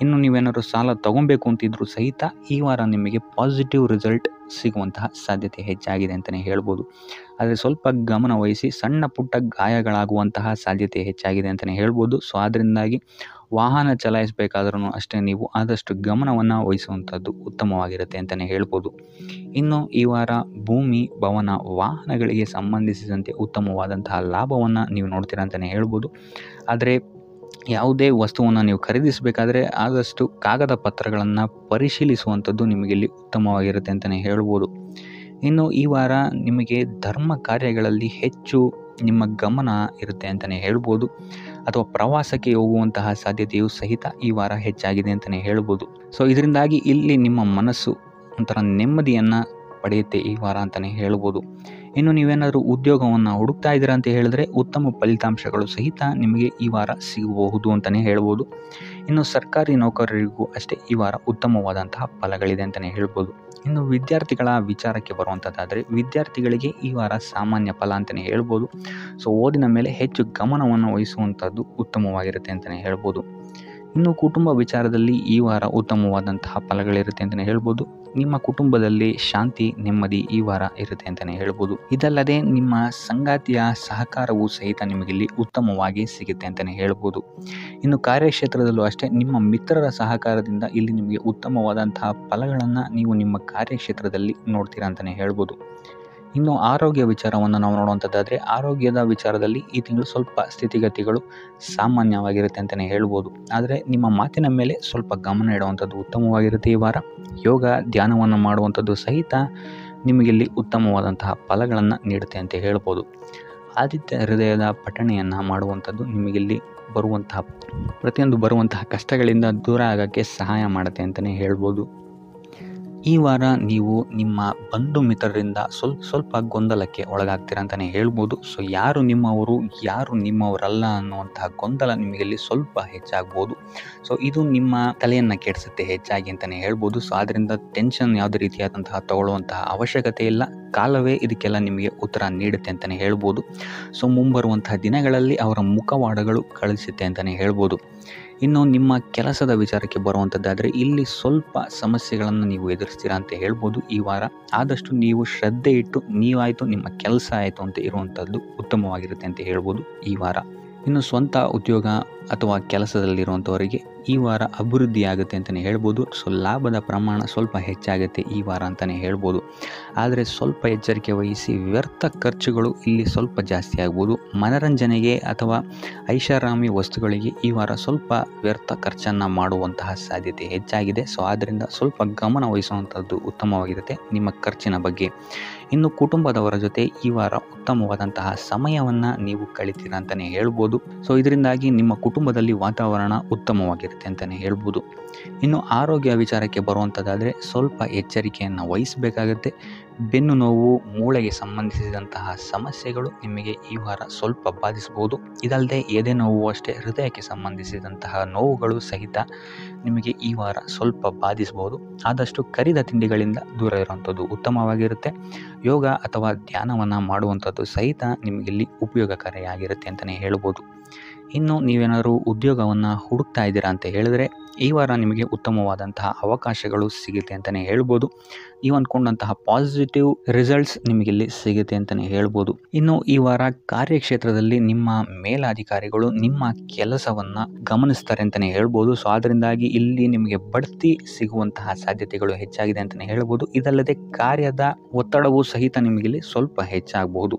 ಇನ್ನು ನೀವೇನಾದರೂ ಸಾಲ ತಗೊಬೇಕು ಅಂತಿದ್ರೂ ಸಹಿತ ಈ ವಾರ ನಿಮಗೆ ಪಾಸಿಟಿವ್ ರಿಸಲ್ಟ್ ಸಿಗುವಂತಹ ಸಾಧ್ಯತೆ ಹೆಚ್ಚಾಗಿದೆ ಅಂತಲೇ ಹೇಳ್ಬೋದು. ಆದರೆ ಸ್ವಲ್ಪ ಗಮನ ವಹಿಸಿ ಸಣ್ಣ ಪುಟ್ಟ ಗಾಯಗಳಾಗುವಂತಹ ಸಾಧ್ಯತೆ ಹೆಚ್ಚಾಗಿದೆ ಅಂತಲೇ ಹೇಳ್ಬೋದು. ಸೊ ಅದರಿಂದಾಗಿ ವಾಹನ ಚಲಾಯಿಸಬೇಕಾದ್ರೂ ಅಷ್ಟೇ ನೀವು ಆದಷ್ಟು ಗಮನವನ್ನು ವಹಿಸುವಂಥದ್ದು ಉತ್ತಮವಾಗಿರುತ್ತೆ ಅಂತಲೇ ಹೇಳ್ಬೋದು. ಇನ್ನು ಈ ವಾರ ಭೂಮಿ, ಭವನ, ವಾಹನಗಳಿಗೆ ಸಂಬಂಧಿಸಿದಂತೆ ಉತ್ತಮವಾದಂತಹ ಲಾಭವನ್ನು ನೀವು ನೋಡ್ತೀರಾ ಅಂತಲೇ ಹೇಳ್ಬೋದು. ಆದರೆ ಯಾವುದೇ ವಸ್ತುವನ್ನು ನೀವು ಖರೀದಿಸಬೇಕಾದ್ರೆ ಆದಷ್ಟು ಕಾಗದ ಪತ್ರಗಳನ್ನು ಪರಿಶೀಲಿಸುವಂಥದ್ದು ನಿಮಗಿಲ್ಲಿ ಉತ್ತಮವಾಗಿರುತ್ತೆ ಅಂತಲೇ ಹೇಳ್ಬೋದು. ಇನ್ನು ಈ ವಾರ ನಿಮಗೆ ಧರ್ಮ ಕಾರ್ಯಗಳಲ್ಲಿ ಹೆಚ್ಚು ನಿಮ್ಮ ಗಮನ ಇರುತ್ತೆ ಅಂತಲೇ ಹೇಳ್ಬೋದು. ಅಥವಾ ಪ್ರವಾಸಕ್ಕೆ ಹೋಗುವಂತಹ ಸಾಧ್ಯತೆಯು ಸಹಿತ ಈ ವಾರ ಹೆಚ್ಚಾಗಿದೆ ಅಂತಲೇ ಹೇಳ್ಬೋದು. ಸೊ ಇದರಿಂದಾಗಿ ಇಲ್ಲಿ ನಿಮ್ಮ ಮನಸ್ಸು ಒಂಥರ ನೆಮ್ಮದಿಯನ್ನು ಪಡೆಯುತ್ತೆ ಈ ವಾರ ಅಂತಲೇ ಹೇಳ್ಬೋದು. ಇನ್ನು ನೀವೇನಾದರೂ ಉದ್ಯೋಗವನ್ನು ಹುಡುಕ್ತಾ ಇದ್ದೀರಾ ಅಂತ ಹೇಳಿದ್ರೆ ಉತ್ತಮ ಫಲಿತಾಂಶಗಳು ಸಹಿತ ನಿಮಗೆ ಈ ವಾರ ಸಿಗಬಹುದು ಅಂತಲೇ ಹೇಳ್ಬೋದು. ಇನ್ನು ಸರ್ಕಾರಿ ನೌಕರರಿಗೂ ಅಷ್ಟೇ ಈ ವಾರ ಉತ್ತಮವಾದಂತಹ ಫಲಗಳಿದೆ ಅಂತಲೇ ಹೇಳ್ಬೋದು. ಇನ್ನು ವಿದ್ಯಾರ್ಥಿಗಳ ವಿಚಾರಕ್ಕೆ ಬರುವಂಥದ್ದಾದರೆ ವಿದ್ಯಾರ್ಥಿಗಳಿಗೆ ಈ ವಾರ ಸಾಮಾನ್ಯ ಫಲ ಅಂತಲೇ ಹೇಳ್ಬೋದು. ಸೊ ಓದಿನ ಮೇಲೆ ಹೆಚ್ಚು ಗಮನವನ್ನು ವಹಿಸುವಂಥದ್ದು ಉತ್ತಮವಾಗಿರುತ್ತೆ ಅಂತಲೇ ಹೇಳ್ಬೋದು. ಇನ್ನು ಕುಟುಂಬ ವಿಚಾರದಲ್ಲಿ ಈ ವಾರ ಉತ್ತಮವಾದಂತಹ ಫಲಗಳಿರುತ್ತೆ ಅಂತಲೇ ಹೇಳ್ಬೋದು. ನಿಮ್ಮ ಕುಟುಂಬದಲ್ಲಿ ಶಾಂತಿ ನೆಮ್ಮದಿ ಈ ವಾರ ಇರುತ್ತೆ ಅಂತಲೇ ಹೇಳ್ಬೋದು. ಇದಲ್ಲದೆ ನಿಮ್ಮ ಸಂಗಾತಿಯ ಸಹಕಾರವೂ ಸಹಿತ ನಿಮಗಿಲ್ಲಿ ಉತ್ತಮವಾಗಿ ಸಿಗುತ್ತೆ ಅಂತಲೇ ಹೇಳ್ಬೋದು. ಇನ್ನು ಕಾರ್ಯಕ್ಷೇತ್ರದಲ್ಲೂ ಅಷ್ಟೇ ನಿಮ್ಮ ಮಿತ್ರರ ಸಹಕಾರದಿಂದ ಇಲ್ಲಿ ನಿಮಗೆ ಉತ್ತಮವಾದಂತಹ ಫಲಗಳನ್ನು ನೀವು ನಿಮ್ಮ ಕಾರ್ಯಕ್ಷೇತ್ರದಲ್ಲಿ ನೋಡ್ತೀರಾ ಅಂತಲೇ ಹೇಳ್ಬೋದು. ಇನ್ನು ಆರೋಗ್ಯ ವಿಚಾರವನ್ನು ನಾವು ನೋಡುವಂಥದ್ದಾದರೆ ಆರೋಗ್ಯದ ವಿಚಾರದಲ್ಲಿ ಈ ತಿಂಗಳು ಸ್ವಲ್ಪ ಸ್ಥಿತಿಗತಿಗಳು ಸಾಮಾನ್ಯವಾಗಿರುತ್ತೆ ಅಂತಲೇ ಹೇಳ್ಬೋದು. ಆದರೆ ನಿಮ್ಮ ಮಾತಿನ ಮೇಲೆ ಸ್ವಲ್ಪ ಗಮನ ಇಡುವಂಥದ್ದು ಉತ್ತಮವಾಗಿರುತ್ತೆ ಈ ವಾರ. ಯೋಗ ಧ್ಯಾನವನ್ನು ಮಾಡುವಂಥದ್ದು ಸಹಿತ ನಿಮಗಿಲ್ಲಿ ಉತ್ತಮವಾದಂತಹ ಫಲಗಳನ್ನು ನೀಡುತ್ತೆ ಅಂತ ಹೇಳ್ಬೋದು. ಆದಿತ್ಯ ಹೃದಯದ ಪಠಣೆಯನ್ನು ಮಾಡುವಂಥದ್ದು ನಿಮಗಿಲ್ಲಿ ಬರುವಂತಹ ಕಷ್ಟಗಳಿಂದ ದೂರ ಆಗೋಕ್ಕೆ ಸಹಾಯ ಮಾಡುತ್ತೆ ಅಂತಲೇ ಹೇಳ್ಬೋದು. ಈ ವಾರ ನೀವು ನಿಮ್ಮ ಬಂಧು ಮಿತ್ರರಿಂದ ಸ್ವಲ್ಪ ಗೊಂದಲಕ್ಕೆ ಒಳಗಾಗ್ತೀರ ಅಂತಲೇ ಹೇಳ್ಬೋದು. ಸೊ ಯಾರು ನಿಮ್ಮವರು ಯಾರು ನಿಮ್ಮವರಲ್ಲ ಅನ್ನುವಂತಹ ಗೊಂದಲ ನಿಮಗಲ್ಲಿ ಸ್ವಲ್ಪ ಹೆಚ್ಚಾಗ್ಬೋದು. ಸೊ ಇದು ನಿಮ್ಮ ತಲೆಯನ್ನು ಕೆಡಿಸುತ್ತೆ ಹೆಚ್ಚಾಗಿ ಅಂತಲೇ ಹೇಳ್ಬೋದು. ಸೊ ಆದ್ದರಿಂದ ಟೆನ್ಷನ್ ಯಾವುದೇ ರೀತಿಯಾದಂತಹ ತಗೊಳ್ಳುವಂತಹ ಅವಶ್ಯಕತೆ ಇಲ್ಲ. ಕಾಲವೇ ಇದಕ್ಕೆಲ್ಲ ನಿಮಗೆ ಉತ್ತರ ನೀಡುತ್ತೆ ಅಂತಲೇ ಹೇಳ್ಬೋದು. ಸೊ ಮುಂಬರುವಂತಹ ದಿನಗಳಲ್ಲಿ ಅವರ ಮುಖವಾಡಗಳು ಕಳಿಸುತ್ತೆ ಅಂತಲೇ ಹೇಳ್ಬೋದು. ಇನ್ನು ನಿಮ್ಮ ಕೆಲಸದ ವಿಚಾರಕ್ಕೆ ಬರುವಂಥದ್ದಾದರೆ ಇಲ್ಲಿ ಸ್ವಲ್ಪ ಸಮಸ್ಯೆಗಳನ್ನು ನೀವು ಎದುರಿಸ್ತೀರಾ ಅಂತ ಹೇಳ್ಬೋದು ಈ ವಾರ. ಆದಷ್ಟು ನೀವು ಶ್ರದ್ಧೆ ಇಟ್ಟು ನೀವಾಯಿತು ನಿಮ್ಮ ಕೆಲಸ ಆಯಿತು ಅಂತ ಇರುವಂಥದ್ದು ಉತ್ತಮವಾಗಿರುತ್ತೆ ಅಂತ ಹೇಳ್ಬೋದು ಈ ವಾರ. ಇನ್ನು ಸ್ವಂತ ಉದ್ಯೋಗ ಅಥವಾ ಕೆಲಸದಲ್ಲಿರುವಂಥವರಿಗೆ ಈ ವಾರ ಅಭಿವೃದ್ಧಿ ಆಗುತ್ತೆ ಅಂತಲೇ ಹೇಳ್ಬೋದು. ಸೊ ಲಾಭದ ಪ್ರಮಾಣ ಸ್ವಲ್ಪ ಹೆಚ್ಚಾಗುತ್ತೆ ಈ ವಾರ ಅಂತಲೇ ಹೇಳ್ಬೋದು. ಆದರೆ ಸ್ವಲ್ಪ ಎಚ್ಚರಿಕೆ ವಹಿಸಿ, ವ್ಯರ್ಥ ಖರ್ಚುಗಳು ಇಲ್ಲಿ ಸ್ವಲ್ಪ ಜಾಸ್ತಿ ಆಗ್ಬೋದು. ಮನರಂಜನೆಗೆ ಅಥವಾ ಐಷಾರಾಮಿ ವಸ್ತುಗಳಿಗೆ ಈ ವಾರ ಸ್ವಲ್ಪ ವ್ಯರ್ಥ ಖರ್ಚನ್ನು ಮಾಡುವಂತಹ ಸಾಧ್ಯತೆ ಹೆಚ್ಚಾಗಿದೆ. ಸೊ ಆದ್ದರಿಂದ ಸ್ವಲ್ಪ ಗಮನ ವಹಿಸುವಂಥದ್ದು ಉತ್ತಮವಾಗಿರುತ್ತೆ ನಿಮ್ಮ ಖರ್ಚಿನ ಬಗ್ಗೆ. ಇನ್ನು ಕುಟುಂಬದವರ ಜೊತೆ ಈ ವಾರ ಉತ್ತಮವಾದಂತಹ ಸಮಯವನ್ನು ನೀವು ಕಳಿತೀರಾ ಅಂತಲೇ ಹೇಳ್ಬೋದು. ಸೊ ಇದರಿಂದಾಗಿ ನಿಮ್ಮ ಕುಟುಂಬದಲ್ಲಿ ವಾತಾವರಣ ಉತ್ತಮವಾಗಿರುತ್ತೆ ಅಂತಲೇ ಹೇಳ್ಬೋದು. ಇನ್ನು ಆರೋಗ್ಯ ವಿಚಾರಕ್ಕೆ ಬರುವಂಥದ್ದಾದರೆ ಸ್ವಲ್ಪ ಎಚ್ಚರಿಕೆಯನ್ನು ವಹಿಸಬೇಕಾಗುತ್ತೆ. ಬೆನ್ನು ನೋವು, ಮೂಳೆಗೆ ಸಂಬಂಧಿಸಿದಂತಹ ಸಮಸ್ಯೆಗಳು ನಿಮಗೆ ಈ ವಾರ ಸ್ವಲ್ಪ ಬಾಧಿಸಬಹುದು. ಇದಲ್ಲದೆ ಎದೆ ನೋವು ಅಷ್ಟೇ ಹೃದಯಕ್ಕೆ ಸಂಬಂಧಿಸಿದಂತಹ ನೋವುಗಳು ಸಹಿತ ನಿಮಗೆ ಈ ವಾರ ಸ್ವಲ್ಪ ಬಾಧಿಸಬಹುದು. ಆದಷ್ಟು ಕರಿದ ತಿಂಡಿಗಳಿಂದ ದೂರ ಇರುವಂಥದ್ದು ಉತ್ತಮವಾಗಿರುತ್ತೆ. ಯೋಗ ಅಥವಾ ಧ್ಯಾನವನ್ನು ಮಾಡುವಂಥದ್ದು ಸಹಿತ ನಿಮಗಿಲ್ಲಿ ಉಪಯೋಗಕಾರಿಯಾಗಿರುತ್ತೆ ಅಂತಲೇ ಹೇಳ್ಬೋದು. ಇನ್ನು ನೀವೇನಾದರೂ ಉದ್ಯೋಗವನ್ನು ಹುಡುಕ್ತಾ ಇದ್ದೀರಾ ಅಂತ ಹೇಳಿದ್ರೆ ಈ ವಾರ ನಿಮಗೆ ಉತ್ತಮವಾದಂತಹ ಅವಕಾಶಗಳು ಸಿಗುತ್ತೆ ಅಂತಲೇ ಹೇಳ್ಬೋದು. ನೀವು ಅಂದ್ಕೊಂಡಂತಹ ಪಾಸಿಟಿವ್ ರಿಸಲ್ಟ್ಸ್ ನಿಮಗಿಲ್ಲಿ ಸಿಗುತ್ತೆ ಅಂತಲೇ ಹೇಳ್ಬೋದು. ಇನ್ನು ಈ ವಾರ ಕಾರ್ಯಕ್ಷೇತ್ರದಲ್ಲಿ ನಿಮ್ಮ ಮೇಲಾಧಿಕಾರಿಗಳು ನಿಮ್ಮ ಕೆಲಸವನ್ನು ಗಮನಿಸ್ತಾರೆ ಅಂತಲೇ ಹೇಳ್ಬೋದು. ಸೊ ಅದರಿಂದಾಗಿ ಇಲ್ಲಿ ನಿಮಗೆ ಬಡ್ತಿ ಸಿಗುವಂತಹ ಸಾಧ್ಯತೆಗಳು ಹೆಚ್ಚಾಗಿದೆ ಅಂತಲೇ ಹೇಳ್ಬೋದು. ಇದಲ್ಲದೆ ಕಾರ್ಯದ ಒತ್ತಡವೂ ಸಹಿತ ನಿಮಗಿಲ್ಲಿ ಸ್ವಲ್ಪ ಹೆಚ್ಚಾಗಬಹುದು.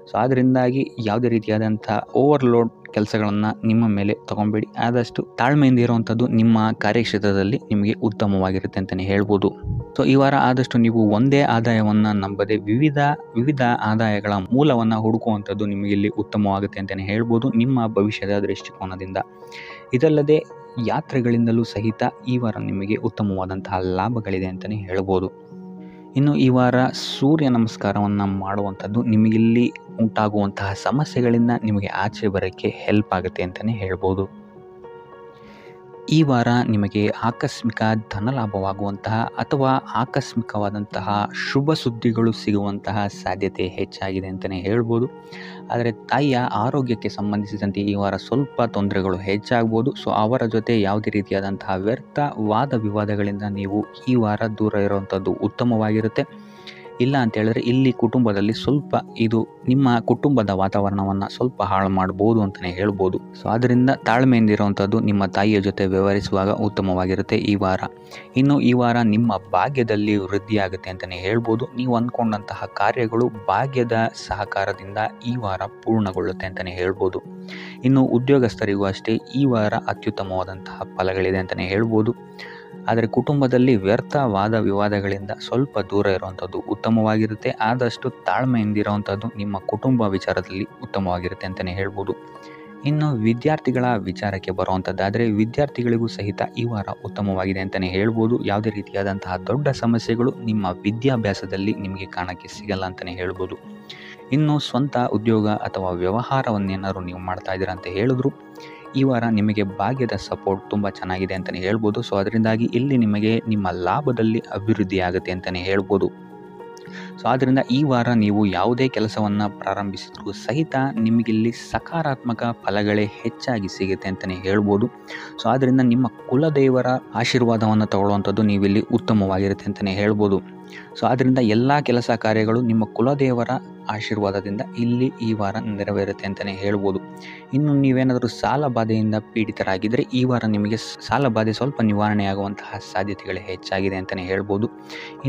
ಸೊ ಅದರಿಂದಾಗಿ ಯಾವುದೇ ರೀತಿಯಾದಂಥ ಓವರ್ಲೋಡ್ ಕೆಲಸಗಳನ್ನು ನಿಮ್ಮ ಮೇಲೆ ತಗೊಬೇಡಿ. ಆದಷ್ಟು ತಾಳ್ಮೆಯಿಂದ ಇರುವಂಥದ್ದು ನಿಮ್ಮ ಕಾರ್ಯಕ್ಷೇತ್ರದಲ್ಲಿ ನಿಮಗೆ ಉತ್ತಮವಾಗಿರುತ್ತೆ ಅಂತಲೇ ಹೇಳ್ಬೋದು. ಸೊ ಈ ವಾರ ಆದಷ್ಟು ನೀವು ಒಂದೇ ಆದಾಯವನ್ನು ನಂಬದೆ ವಿವಿಧ ಆದಾಯಗಳ ಮೂಲವನ್ನು ಹುಡುಕುವಂಥದ್ದು ನಿಮಗೆ ಇಲ್ಲಿ ಉತ್ತಮವಾಗುತ್ತೆ ಅಂತಲೇ ಹೇಳ್ಬೋದು ನಿಮ್ಮ ಭವಿಷ್ಯದ ದೃಷ್ಟಿಕೋನದಿಂದ. ಇದಲ್ಲದೆ ಯಾತ್ರೆಗಳಿಂದಲೂ ಸಹಿತ ಈ ವಾರ ನಿಮಗೆ ಉತ್ತಮವಾದಂತಹ ಲಾಭಗಳಿದೆ ಅಂತಲೇ ಹೇಳ್ಬೋದು. ಇನ್ನು ಈ ವಾರ ಸೂರ್ಯ ನಮಸ್ಕಾರವನ್ನು ಮಾಡುವಂಥದ್ದು ನಿಮಗಿಲ್ಲಿ ಉಂಟಾಗುವಂತಹ ಸಮಸ್ಯೆಗಳಿಂದ ನಿಮಗೆ ಆಚೆ ಬರೋಕ್ಕೆ ಹೆಲ್ಪ್ ಆಗುತ್ತೆ ಅಂತಲೇ ಹೇಳ್ಬೋದು. ಈ ವಾರ ನಿಮಗೆ ಆಕಸ್ಮಿಕ ಧನಲಾಭವಾಗುವಂತಹ ಅಥವಾ ಆಕಸ್ಮಿಕವಾದಂತಹ ಶುಭ ಸುದ್ದಿಗಳು ಸಿಗುವಂತಹ ಸಾಧ್ಯತೆ ಹೆಚ್ಚಾಗಿದೆ ಅಂತಲೇ ಹೇಳ್ಬೋದು. ಆದರೆ ತಾಯಿಯ ಆರೋಗ್ಯಕ್ಕೆ ಸಂಬಂಧಿಸಿದಂತೆ ಈ ವಾರ ಸ್ವಲ್ಪ ತೊಂದರೆಗಳು ಹೆಚ್ಚಾಗ್ಬೋದು. ಸೊ ಅವರ ಜೊತೆ ಯಾವುದೇ ರೀತಿಯಾದಂತಹ ವ್ಯರ್ಥ ವಾದ ವಿವಾದಗಳಿಂದ ನೀವು ಈ ವಾರ ದೂರ ಇರುವಂಥದ್ದು ಉತ್ತಮವಾಗಿರುತ್ತೆ. ಇಲ್ಲ ಅಂತ ಹೇಳಿದ್ರೆ ಇಲ್ಲಿ ಕುಟುಂಬದಲ್ಲಿ ಸ್ವಲ್ಪ ಇದು ನಿಮ್ಮ ಕುಟುಂಬದ ವಾತಾವರಣವನ್ನು ಸ್ವಲ್ಪ ಹಾಳು ಮಾಡ್ಬೋದು ಅಂತಲೇ ಹೇಳ್ಬೋದು. ಸೊ ಅದರಿಂದ ತಾಳ್ಮೆಯಿಂದ ಇರುವಂಥದ್ದು ನಿಮ್ಮ ತಾಯಿಯ ಜೊತೆ ವ್ಯವಹರಿಸುವಾಗ ಉತ್ತಮವಾಗಿರುತ್ತೆ ಈ ವಾರ. ಇನ್ನು ಈ ವಾರ ನಿಮ್ಮ ಭಾಗ್ಯದಲ್ಲಿ ವೃದ್ಧಿಯಾಗುತ್ತೆ ಅಂತಲೇ ಹೇಳ್ಬೋದು. ನೀವು ಅಂದ್ಕೊಂಡಂತಹ ಕಾರ್ಯಗಳು ಭಾಗ್ಯದ ಸಹಕಾರದಿಂದ ಈ ವಾರ ಪೂರ್ಣಗೊಳ್ಳುತ್ತೆ ಅಂತಲೇ ಹೇಳ್ಬೋದು. ಇನ್ನು ಉದ್ಯೋಗಸ್ಥರಿಗೂ ಅಷ್ಟೇ ಈ ವಾರ ಅತ್ಯುತ್ತಮವಾದಂತಹ ಫಲಗಳಿದೆ ಅಂತಲೇ ಹೇಳ್ಬೋದು. ಆದರೆ ಕುಟುಂಬದಲ್ಲಿ ವ್ಯರ್ಥ ವಾದ ವಿವಾದಗಳಿಂದ ಸ್ವಲ್ಪ ದೂರ ಇರುವಂಥದ್ದು ಉತ್ತಮವಾಗಿರುತ್ತೆ. ಆದಷ್ಟು ತಾಳ್ಮೆಯಿಂದಿರುವಂಥದ್ದು ನಿಮ್ಮ ಕುಟುಂಬ ವಿಚಾರದಲ್ಲಿ ಉತ್ತಮವಾಗಿರುತ್ತೆ ಅಂತಲೇ ಹೇಳ್ಬೋದು. ಇನ್ನು ವಿದ್ಯಾರ್ಥಿಗಳ ವಿಚಾರಕ್ಕೆ ಬರುವಂಥದ್ದಾದರೆ ವಿದ್ಯಾರ್ಥಿಗಳಿಗೂ ಸಹಿತ ಈ ವಾರ ಉತ್ತಮವಾಗಿದೆ ಅಂತಲೇ ಹೇಳ್ಬೋದು. ಯಾವುದೇ ರೀತಿಯಾದಂತಹ ದೊಡ್ಡ ಸಮಸ್ಯೆಗಳು ನಿಮ್ಮ ವಿದ್ಯಾಭ್ಯಾಸದಲ್ಲಿ ನಿಮಗೆ ಕಾಣಕ್ಕೆ ಸಿಗಲ್ಲ ಅಂತಲೇ ಹೇಳ್ಬೋದು. ಇನ್ನು ಸ್ವಂತ ಉದ್ಯೋಗ ಅಥವಾ ವ್ಯವಹಾರವನ್ನೇನಾದ್ರು ನೀವು ಮಾಡ್ತಾ ಇದ್ದೀರಾ ಅಂತ ಹೇಳಿದ್ರು ಈ ವಾರ ನಿಮಗೆ ಭಾಗ್ಯದ ಸಪೋರ್ಟ್ ತುಂಬ ಚೆನ್ನಾಗಿದೆ ಅಂತಲೇ ಹೇಳ್ಬೋದು. ಸೊ ಅದರಿಂದಾಗಿ ಇಲ್ಲಿ ನಿಮಗೆ ನಿಮ್ಮ ಲಾಭದಲ್ಲಿ ಅಭಿವೃದ್ಧಿ ಆಗುತ್ತೆ ಅಂತಲೇ ಹೇಳ್ಬೋದು. ಸೊ ಆದ್ದರಿಂದ ಈ ವಾರ ನೀವು ಯಾವುದೇ ಕೆಲಸವನ್ನು ಪ್ರಾರಂಭಿಸಿದ್ರೂ ಸಹಿತ ನಿಮಗಿಲ್ಲಿ ಸಕಾರಾತ್ಮಕ ಫಲಗಳೇ ಹೆಚ್ಚಾಗಿ ಸಿಗುತ್ತೆ ಅಂತಲೇ ಹೇಳ್ಬೋದು. ಸೊ ಆದ್ದರಿಂದ ನಿಮ್ಮ ಕುಲದೇವರ ಆಶೀರ್ವಾದವನ್ನು ತಗೊಳ್ಳುವಂಥದ್ದು ನೀವಿಲ್ಲಿ ಉತ್ತಮವಾಗಿರುತ್ತೆ ಅಂತಲೇ ಹೇಳ್ಬೋದು. ಸೊ ಆದ್ದರಿಂದ ಎಲ್ಲ ಕೆಲಸ ಕಾರ್ಯಗಳು ನಿಮ್ಮ ಕುಲದೇವರ ಆಶೀರ್ವಾದದಿಂದ ಇಲ್ಲಿ ಈ ವಾರ ನೆರವೇರುತ್ತೆ ಅಂತಲೇ ಹೇಳ್ಬೋದು. ಇನ್ನು ನೀವೇನಾದರೂ ಸಾಲ ಬಾಧೆಯಿಂದ ಪೀಡಿತರಾಗಿದ್ದರೆ ಈ ವಾರ ನಿಮಗೆ ಸಾಲ ಬಾಧೆ ಸ್ವಲ್ಪ ನಿವಾರಣೆಯಾಗುವಂತಹ ಸಾಧ್ಯತೆಗಳು ಹೆಚ್ಚಾಗಿದೆ ಅಂತಲೇ ಹೇಳ್ಬೋದು.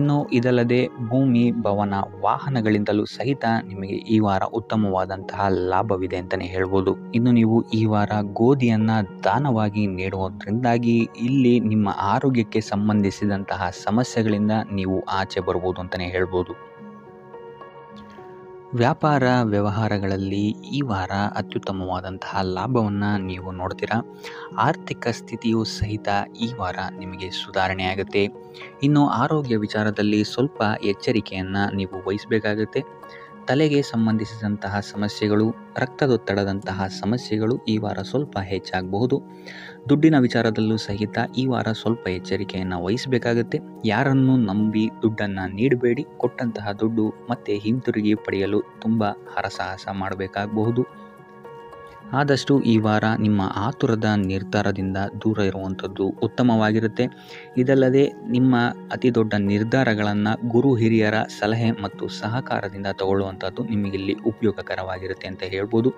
ಇನ್ನು ಇದಲ್ಲದೆ ಭೂಮಿ, ಭವನ, ವಾಹನಗಳಿಂದಲೂ ಸಹಿತ ನಿಮಗೆ ಈ ವಾರ ಉತ್ತಮವಾದಂತಹ ಲಾಭವಿದೆ ಅಂತಲೇ ಹೇಳ್ಬೋದು. ಇನ್ನು ನೀವು ಈ ವಾರ ಗೋಧಿಯನ್ನು ದಾನವಾಗಿ ನೀಡುವುದರಿಂದಾಗಿ ಇಲ್ಲಿ ನಿಮ್ಮ ಆರೋಗ್ಯಕ್ಕೆ ಸಂಬಂಧಿಸಿದಂತಹ ಸಮಸ್ಯೆಗಳಿಂದ ನೀವು ಆಚೆ ಬರ್ಬೋದು ಅಂತಲೇ ಹೇಳ್ಬೋದು. ವ್ಯಾಪಾರ ವ್ಯವಹಾರಗಳಲ್ಲಿ ಈ ವಾರ ಅತ್ಯುತ್ತಮವಾದಂತಹ ಲಾಭವನ್ನು ನೀವು ನೋಡ್ತೀರಾ. ಆರ್ಥಿಕ ಸ್ಥಿತಿಯೂ ಸಹಿತ ಈ ವಾರ ನಿಮಗೆ ಸುಧಾರಣೆಯಾಗುತ್ತೆ. ಇನ್ನು ಆರೋಗ್ಯ ವಿಚಾರದಲ್ಲಿ ಸ್ವಲ್ಪ ಎಚ್ಚರಿಕೆಯನ್ನು ನೀವು ವಹಿಸಬೇಕಾಗುತ್ತೆ. ತಲೆಗೆ ಸಂಬಂಧಿಸಿದಂತಹ ಸಮಸ್ಯೆಗಳು, ರಕ್ತದೊತ್ತಡದಂತಹ ಸಮಸ್ಯೆಗಳು ಈ ವಾರ ಸ್ವಲ್ಪ ಹೆಚ್ಚಾಗಬಹುದು. ದುಡ್ಡಿನ ವಿಚಾರದಲ್ಲೂ ಸಹಿತ ಈ ವಾರ ಸ್ವಲ್ಪ ಎಚ್ಚರಿಕೆಯನ್ನು ವಹಿಸಬೇಕಾಗುತ್ತೆ. ಯಾರನ್ನು ನಂಬಿ ದುಡ್ಡನ್ನು ನೀಡಬೇಡಿ. ಕೊಟ್ಟಂತಹ ದುಡ್ಡು ಮತ್ತೆ ಹಿಂತಿರುಗಿ ಪಡೆಯಲು ತುಂಬ ಹರಸಾಹಸ ಮಾಡಬೇಕಾಗಬಹುದು. ಆದಷ್ಟು ಈ ವಾರ ನಿಮ್ಮ ಆತುರದ ನಿರ್ಧಾರದಿಂದ ದೂರ ಇರುವಂಥದ್ದು ಉತ್ತಮವಾಗಿರುತ್ತೆ. ಇದಲ್ಲದೆ ನಿಮ್ಮ ಅತಿ ದೊಡ್ಡ ನಿರ್ಧಾರಗಳನ್ನು ಗುರು ಹಿರಿಯರ ಸಲಹೆ ಮತ್ತು ಸಹಕಾರದಿಂದ ತಗೊಳ್ಳುವಂಥದ್ದು ನಿಮಗಿಲ್ಲಿ ಉಪಯೋಗಕರವಾಗಿರುತ್ತೆ ಅಂತ ಹೇಳ್ಬೋದು.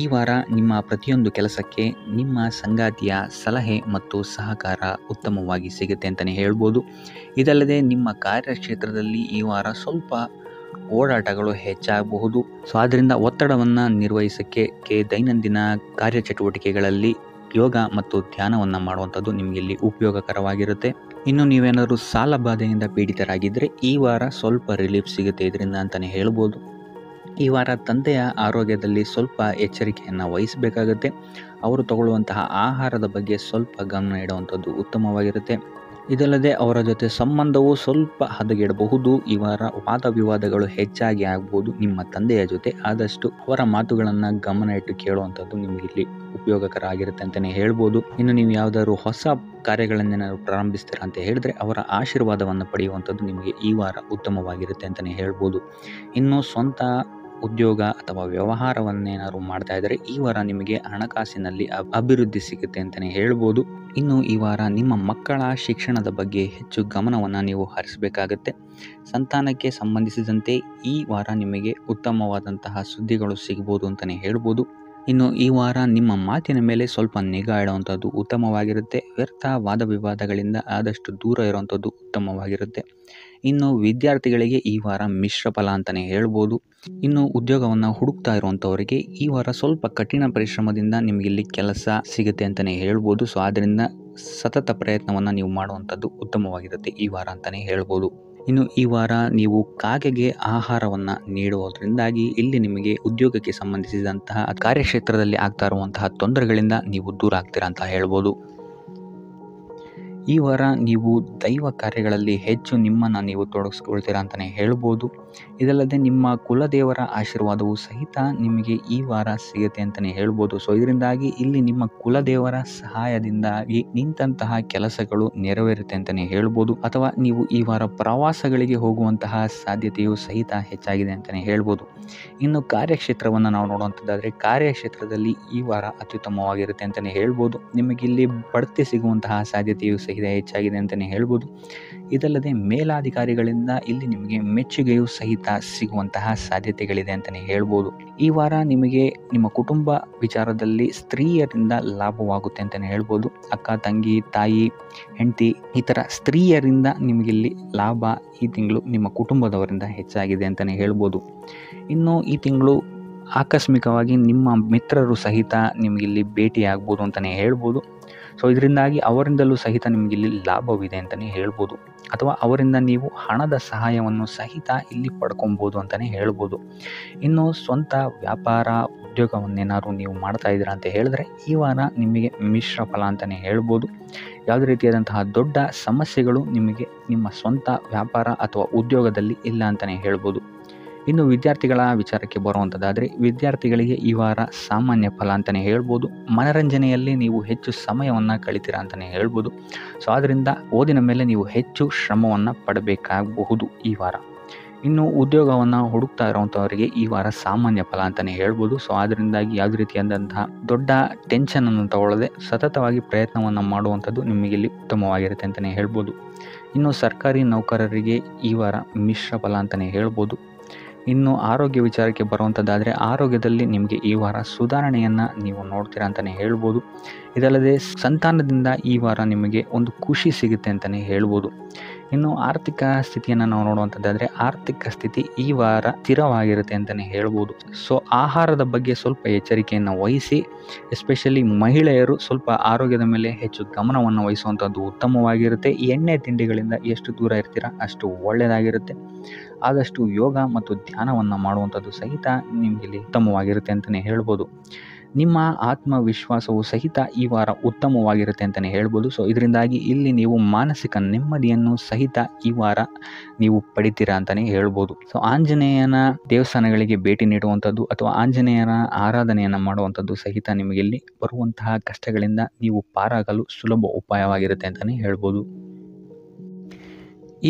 ಈ ವಾರ ನಿಮ್ಮ ಪ್ರತಿಯೊಂದು ಕೆಲಸಕ್ಕೆ ನಿಮ್ಮ ಸಂಗಾತಿಯ ಸಲಹೆ ಮತ್ತು ಸಹಕಾರ ಉತ್ತಮವಾಗಿ ಸಿಗುತ್ತೆ ಅಂತಲೇ ಹೇಳ್ಬೋದು. ಇದಲ್ಲದೆ ನಿಮ್ಮ ಕಾರ್ಯಕ್ಷೇತ್ರದಲ್ಲಿ ಈ ವಾರ ಸ್ವಲ್ಪ ಓಡಾಟಗಳು ಹೆಚ್ಚಾಗಬಹುದು. ಸೊ ಆದ್ದರಿಂದ ಒತ್ತಡವನ್ನು ನಿರ್ವಹಿಸೋಕ್ಕೆ ದೈನಂದಿನ ಕಾರ್ಯಚಟುವಟಿಕೆಗಳಲ್ಲಿ ಯೋಗ ಮತ್ತು ಧ್ಯಾನವನ್ನು ಮಾಡುವಂಥದ್ದು ನಿಮಗಿಲ್ಲಿ ಉಪಯೋಗಕರವಾಗಿರುತ್ತೆ. ಇನ್ನು ನೀವೇನಾದರೂ ಸಾಲ ಬಾಧೆಯಿಂದ ಪೀಡಿತರಾಗಿದ್ದರೆ ಈ ವಾರ ಸ್ವಲ್ಪ ರಿಲೀಫ್ ಸಿಗುತ್ತೆ ಇದರಿಂದ ಅಂತಲೇ ಹೇಳ್ಬೋದು. ಈ ವಾರ ತಂದೆಯ ಆರೋಗ್ಯದಲ್ಲಿ ಸ್ವಲ್ಪ ಎಚ್ಚರಿಕೆಯನ್ನು ವಹಿಸಬೇಕಾಗುತ್ತೆ. ಅವರು ತಗೊಳ್ಳುವಂತಹ ಆಹಾರದ ಬಗ್ಗೆ ಸ್ವಲ್ಪ ಗಮನ ಇಡುವಂಥದ್ದು ಉತ್ತಮವಾಗಿರುತ್ತೆ. ಇದಲ್ಲದೆ ಅವರ ಜೊತೆ ಸಂಬಂಧವು ಸ್ವಲ್ಪ ಹದಗೆಡಬಹುದು. ಈ ವಾರ ವಾದ ವಿವಾದಗಳು ಹೆಚ್ಚಾಗಿ ಆಗ್ಬೋದು ನಿಮ್ಮ ತಂದೆಯ ಜೊತೆ. ಆದಷ್ಟು ಅವರ ಮಾತುಗಳನ್ನು ಗಮನ ಇಟ್ಟು ಕೇಳುವಂಥದ್ದು ನಿಮಗಿಲ್ಲಿ ಉಪಯೋಗಕರ ಆಗಿರುತ್ತೆ ಅಂತಲೇ ಹೇಳ್ಬೋದು. ಇನ್ನು ನೀವು ಯಾವುದಾದ್ರು ಹೊಸ ಕಾರ್ಯಗಳನ್ನೇನಾದ್ರು ಪ್ರಾರಂಭಿಸ್ತೀರಾ ಅಂತ ಹೇಳಿದ್ರೆ ಅವರ ಆಶೀರ್ವಾದವನ್ನು ಪಡೆಯುವಂಥದ್ದು ನಿಮಗೆ ಈ ವಾರ ಉತ್ತಮವಾಗಿರುತ್ತೆ ಅಂತಲೇ ಹೇಳ್ಬೋದು. ಇನ್ನು ಸ್ವಂತ ಉದ್ಯೋಗ ಅಥವಾ ವ್ಯವಹಾರವನ್ನೇನಾದ್ರು ಮಾಡ್ತಾ ಇದ್ದರೆ ಈ ವಾರ ನಿಮಗೆ ಹಣಕಾಸಿನಲ್ಲಿ ಅಭಿವೃದ್ಧಿ ಸಿಗುತ್ತೆ ಅಂತಲೇ ಹೇಳ್ಬೋದು. ಇನ್ನು ಈ ವಾರ ನಿಮ್ಮ ಮಕ್ಕಳ ಶಿಕ್ಷಣದ ಬಗ್ಗೆ ಹೆಚ್ಚು ಗಮನವನ್ನು ನೀವು ಹರಿಸಬೇಕಾಗತ್ತೆ. ಸಂತಾನಕ್ಕೆ ಸಂಬಂಧಿಸಿದಂತೆ ಈ ವಾರ ನಿಮಗೆ ಉತ್ತಮವಾದಂತಹ ಸುದ್ದಿಗಳು ಸಿಗ್ಬೋದು ಅಂತಲೇ ಹೇಳ್ಬೋದು. ಇನ್ನು ಈ ವಾರ ನಿಮ್ಮ ಮಾತಿನ ಮೇಲೆ ಸ್ವಲ್ಪ ನಿಗಾ ಇಡುವಂಥದ್ದು ಉತ್ತಮವಾಗಿರುತ್ತೆ. ವ್ಯರ್ಥ ವಾದ ವಿವಾದಗಳಿಂದ ಆದಷ್ಟು ದೂರ ಇರುವಂಥದ್ದು ಉತ್ತಮವಾಗಿರುತ್ತೆ. ಇನ್ನು ವಿದ್ಯಾರ್ಥಿಗಳಿಗೆ ಈ ವಾರ ಮಿಶ್ರ ಫಲ ಅಂತಲೇ ಹೇಳ್ಬೋದು. ಇನ್ನು ಉದ್ಯೋಗವನ್ನು ಹುಡುಕ್ತಾ ಇರುವಂಥವರಿಗೆ ಈ ವಾರ ಸ್ವಲ್ಪ ಕಠಿಣ ಪರಿಶ್ರಮದಿಂದ ನಿಮಗಿಲ್ಲಿ ಕೆಲಸ ಸಿಗುತ್ತೆ ಅಂತಲೇ ಹೇಳ್ಬೋದು. ಸೊ ಆದ್ದರಿಂದ ಸತತ ಪ್ರಯತ್ನವನ್ನು ನೀವು ಮಾಡುವಂಥದ್ದು ಉತ್ತಮವಾಗಿರುತ್ತೆ ಈ ವಾರ ಅಂತಲೇ ಹೇಳ್ಬೋದು. ಇನ್ನು ಈ ವಾರ ನೀವು ಕಾಗೆಗೆ ಆಹಾರವನ್ನು ನೀಡುವುದರಿಂದಾಗಿ ಇಲ್ಲಿ ನಿಮಗೆ ಉದ್ಯೋಗಕ್ಕೆ ಸಂಬಂಧಿಸಿದಂತಹ ಕಾರ್ಯಕ್ಷೇತ್ರದಲ್ಲಿ ಆಗ್ತಾ ಇರುವಂತಹ ತೊಂದರೆಗಳಿಂದ ನೀವು ದೂರ ಆಗ್ತೀರಾ ಅಂತ ಹೇಳ್ಬೋದು. ಈ ವಾರ ನೀವು ದೈವ ಕಾರ್ಯಗಳಲ್ಲಿ ಹೆಚ್ಚು ನಿಮ್ಮನ್ನು ನೀವು ತೊಡಗಿಸ್ಕೊಳ್ತೀರಾ ಅಂತಲೇ ಹೇಳ್ಬೋದು. ಇದಲ್ಲದೆ ನಿಮ್ಮ ಕುಲದೇವರ ಆಶೀರ್ವಾದವು ಸಹಿತ ನಿಮಗೆ ಈ ವಾರ ಸಿಗುತ್ತೆ ಅಂತಲೇ ಹೇಳ್ಬೋದು. ಸೊ ಇದರಿಂದಾಗಿ ಇಲ್ಲಿ ನಿಮ್ಮ ಕುಲದೇವರ ಸಹಾಯದಿಂದಾಗಿ ನಿಂತಹ ಕೆಲಸಗಳು ನೆರವೇರುತ್ತೆ ಅಂತಲೇ ಹೇಳ್ಬೋದು. ಅಥವಾ ನೀವು ಈ ವಾರ ಪ್ರವಾಸಗಳಿಗೆ ಹೋಗುವಂತಹ ಸಾಧ್ಯತೆಯು ಸಹಿತ ಹೆಚ್ಚಾಗಿದೆ ಅಂತಲೇ ಹೇಳ್ಬೋದು. ಇನ್ನು ಕಾರ್ಯಕ್ಷೇತ್ರವನ್ನು ನಾವು ನೋಡುವಂಥದ್ದಾದರೆ ಕಾರ್ಯಕ್ಷೇತ್ರದಲ್ಲಿ ಈ ವಾರ ಅತ್ಯುತ್ತಮವಾಗಿರುತ್ತೆ ಅಂತಲೇ ಹೇಳ್ಬೋದು. ನಿಮಗಿಲ್ಲಿ ಬಡ್ತಿ ಸಿಗುವಂತಹ ಸಾಧ್ಯತೆಯು ಸಹಿತ ಹೆಚ್ಚಾಗಿದೆ ಅಂತಲೇ ಹೇಳ್ಬೋದು. ಇದಲ್ಲದೆ ಮೇಲಾಧಿಕಾರಿಗಳಿಂದ ಇಲ್ಲಿ ನಿಮಗೆ ಮೆಚ್ಚುಗೆಯೂ ಸಹಿತ ಸಿಗುವಂತಹ ಸಾಧ್ಯತೆಗಳಿದೆ ಅಂತಲೇ ಹೇಳ್ಬೋದು. ಈ ವಾರ ನಿಮಗೆ ನಿಮ್ಮ ಕುಟುಂಬ ವಿಚಾರದಲ್ಲಿ ಸ್ತ್ರೀಯರಿಂದ ಲಾಭವಾಗುತ್ತೆ ಅಂತಲೇ ಹೇಳ್ಬೋದು. ಅಕ್ಕ, ತಂಗಿ, ತಾಯಿ, ಹೆಂಡತಿ ಈ ಥರ ಸ್ತ್ರೀಯರಿಂದ ನಿಮಗಿಲ್ಲಿ ಲಾಭ ಈ ತಿಂಗಳು ನಿಮ್ಮ ಕುಟುಂಬದವರಿಂದ ಹೆಚ್ಚಾಗಿದೆ ಅಂತಲೇ ಹೇಳ್ಬೋದು. ಇನ್ನು ಈ ತಿಂಗಳು ಆಕಸ್ಮಿಕವಾಗಿ ನಿಮ್ಮ ಮಿತ್ರರು ಸಹಿತ ನಿಮಗಿಲ್ಲಿ ಭೇಟಿಯಾಗ್ಬೋದು ಅಂತಲೇ ಹೇಳ್ಬೋದು. ಸೊ ಇದರಿಂದಾಗಿ ಅವರಿಂದಲೂ ಸಹಿತ ನಿಮಗಿಲ್ಲಿ ಲಾಭವಿದೆ ಅಂತಲೇ ಹೇಳ್ಬೋದು. ಅಥವಾ ಅವರಿಂದ ನೀವು ಹಣದ ಸಹಾಯವನ್ನು ಸಹಿತ ಇಲ್ಲಿ ಪಡ್ಕೊಬೋದು ಅಂತಲೇ ಹೇಳ್ಬೋದು. ಇನ್ನು ಸ್ವಂತ ವ್ಯಾಪಾರ ಉದ್ಯೋಗವನ್ನೇನಾದ್ರು ನೀವು ಮಾಡ್ತಾ ಇದ್ದೀರಾ ಅಂತ ಹೇಳಿದ್ರೆ ಈ ವಾರ ನಿಮಗೆ ಮಿಶ್ರ ಫಲ ಅಂತಲೇ ಹೇಳ್ಬೋದು. ಯಾವುದೇ ರೀತಿಯಾದಂತಹ ದೊಡ್ಡ ಸಮಸ್ಯೆಗಳು ನಿಮಗೆ ನಿಮ್ಮ ಸ್ವಂತ ವ್ಯಾಪಾರ ಅಥವಾ ಉದ್ಯೋಗದಲ್ಲಿ ಇಲ್ಲ ಅಂತಲೇ ಹೇಳ್ಬೋದು. ಇನ್ನು ವಿದ್ಯಾರ್ಥಿಗಳ ವಿಚಾರಕ್ಕೆ ಬರುವಂಥದ್ದಾದರೆ ವಿದ್ಯಾರ್ಥಿಗಳಿಗೆ ಈ ವಾರ ಸಾಮಾನ್ಯ ಫಲ ಅಂತಲೇ ಹೇಳ್ಬೋದು. ಮನರಂಜನೆಯಲ್ಲಿ ನೀವು ಹೆಚ್ಚು ಸಮಯವನ್ನು ಕಳಿತೀರಾ ಅಂತಲೇ ಹೇಳ್ಬೋದು. ಸೊ ಆದ್ದರಿಂದ ಓದಿನ ಮೇಲೆ ನೀವು ಹೆಚ್ಚು ಶ್ರಮವನ್ನು ಪಡಬೇಕಾಗಬಹುದು ಈ ವಾರ. ಇನ್ನು ಉದ್ಯೋಗವನ್ನು ಹುಡುಕ್ತಾ ಇರೋವಂಥವರಿಗೆ ಈ ವಾರ ಸಾಮಾನ್ಯ ಫಲ ಅಂತಲೇ ಹೇಳ್ಬೋದು. ಸೊ ಅದರಿಂದಾಗಿ ಯಾವುದೇ ರೀತಿಯಾದಂತಹ ದೊಡ್ಡ ಟೆನ್ಷನನ್ನು ತಗೊಳ್ಳದೆ ಸತತವಾಗಿ ಪ್ರಯತ್ನವನ್ನು ಮಾಡುವಂಥದ್ದು ನಿಮಗೆ ಇಲ್ಲಿ ಉತ್ತಮವಾಗಿರುತ್ತೆ ಅಂತಲೇ ಹೇಳ್ಬೋದು. ಇನ್ನು ಸರ್ಕಾರಿ ನೌಕರರಿಗೆ ಈ ವಾರ ಮಿಶ್ರ ಫಲ ಅಂತಲೇ ಹೇಳ್ಬೋದು. ಇನ್ನು ಆರೋಗ್ಯ ವಿಚಾರಕ್ಕೆ ಬರುವಂಥದ್ದಾದರೆ ಆರೋಗ್ಯದಲ್ಲಿ ನಿಮಗೆ ಈ ವಾರ ಸುಧಾರಣೆಯನ್ನು ನೀವು ನೋಡ್ತೀರಾ ಅಂತಲೇ ಹೇಳ್ಬೋದು. ಇದಲ್ಲದೆ ಸಂತಾನದಿಂದ ಈ ವಾರ ನಿಮಗೆ ಒಂದು ಖುಷಿ ಸಿಗುತ್ತೆ ಅಂತಲೇ ಹೇಳ್ಬೋದು. ಇನ್ನು ಆರ್ಥಿಕ ಸ್ಥಿತಿಯನ್ನು ನಾವು ನೋಡುವಂಥದ್ದಾದರೆ ಆರ್ಥಿಕ ಸ್ಥಿತಿ ಈ ವಾರ ಸ್ಥಿರವಾಗಿರುತ್ತೆ ಅಂತಲೇ ಹೇಳ್ಬೋದು. ಸೊ ಆಹಾರದ ಬಗ್ಗೆ ಸ್ವಲ್ಪ ಎಚ್ಚರಿಕೆಯನ್ನು ವಹಿಸಿ, ಎಸ್ಪೆಷಲಿ ಮಹಿಳೆಯರು ಸ್ವಲ್ಪ ಆರೋಗ್ಯದ ಮೇಲೆ ಹೆಚ್ಚು ಗಮನವನ್ನು ವಹಿಸುವಂಥದ್ದು ಉತ್ತಮವಾಗಿರುತ್ತೆ. ಎಣ್ಣೆ ತಿಂಡಿಗಳಿಂದ ಎಷ್ಟು ದೂರ ಇರ್ತೀರಾ ಅಷ್ಟು ಒಳ್ಳೆಯದಾಗಿರುತ್ತೆ. ಆದಷ್ಟು ಯೋಗ ಮತ್ತು ಧ್ಯಾನವನ್ನು ಮಾಡುವಂಥದ್ದು ಸಹಿತ ನಿಮಗಿಲ್ಲಿ ಉತ್ತಮವಾಗಿರುತ್ತೆ ಅಂತಲೇ ಹೇಳ್ಬೋದು. ನಿಮ್ಮ ಆತ್ಮವಿಶ್ವಾಸವು ಸಹಿತ ಈ ವಾರ ಉತ್ತಮವಾಗಿರುತ್ತೆ ಅಂತಲೇ ಹೇಳ್ಬೋದು. ಸೊ ಇದರಿಂದಾಗಿ ಇಲ್ಲಿ ನೀವು ಮಾನಸಿಕ ನೆಮ್ಮದಿಯನ್ನು ಸಹಿತ ಈ ವಾರ ನೀವು ಪಡಿತೀರಾ ಅಂತಲೇ ಹೇಳ್ಬೋದು. ಸೊ ಆಂಜನೇಯನ ದೇವಸ್ಥಾನಗಳಿಗೆ ಭೇಟಿ ನೀಡುವಂಥದ್ದು ಅಥವಾ ಆಂಜನೇಯನ ಆರಾಧನೆಯನ್ನು ಮಾಡುವಂಥದ್ದು ಸಹಿತ ನಿಮಗಿಲ್ಲಿ ಬರುವಂತಹ ಕಷ್ಟಗಳಿಂದ ನೀವು ಪಾರಾಗಲು ಸುಲಭ ಉಪಾಯವಾಗಿರುತ್ತೆ ಅಂತಲೇ ಹೇಳ್ಬೋದು.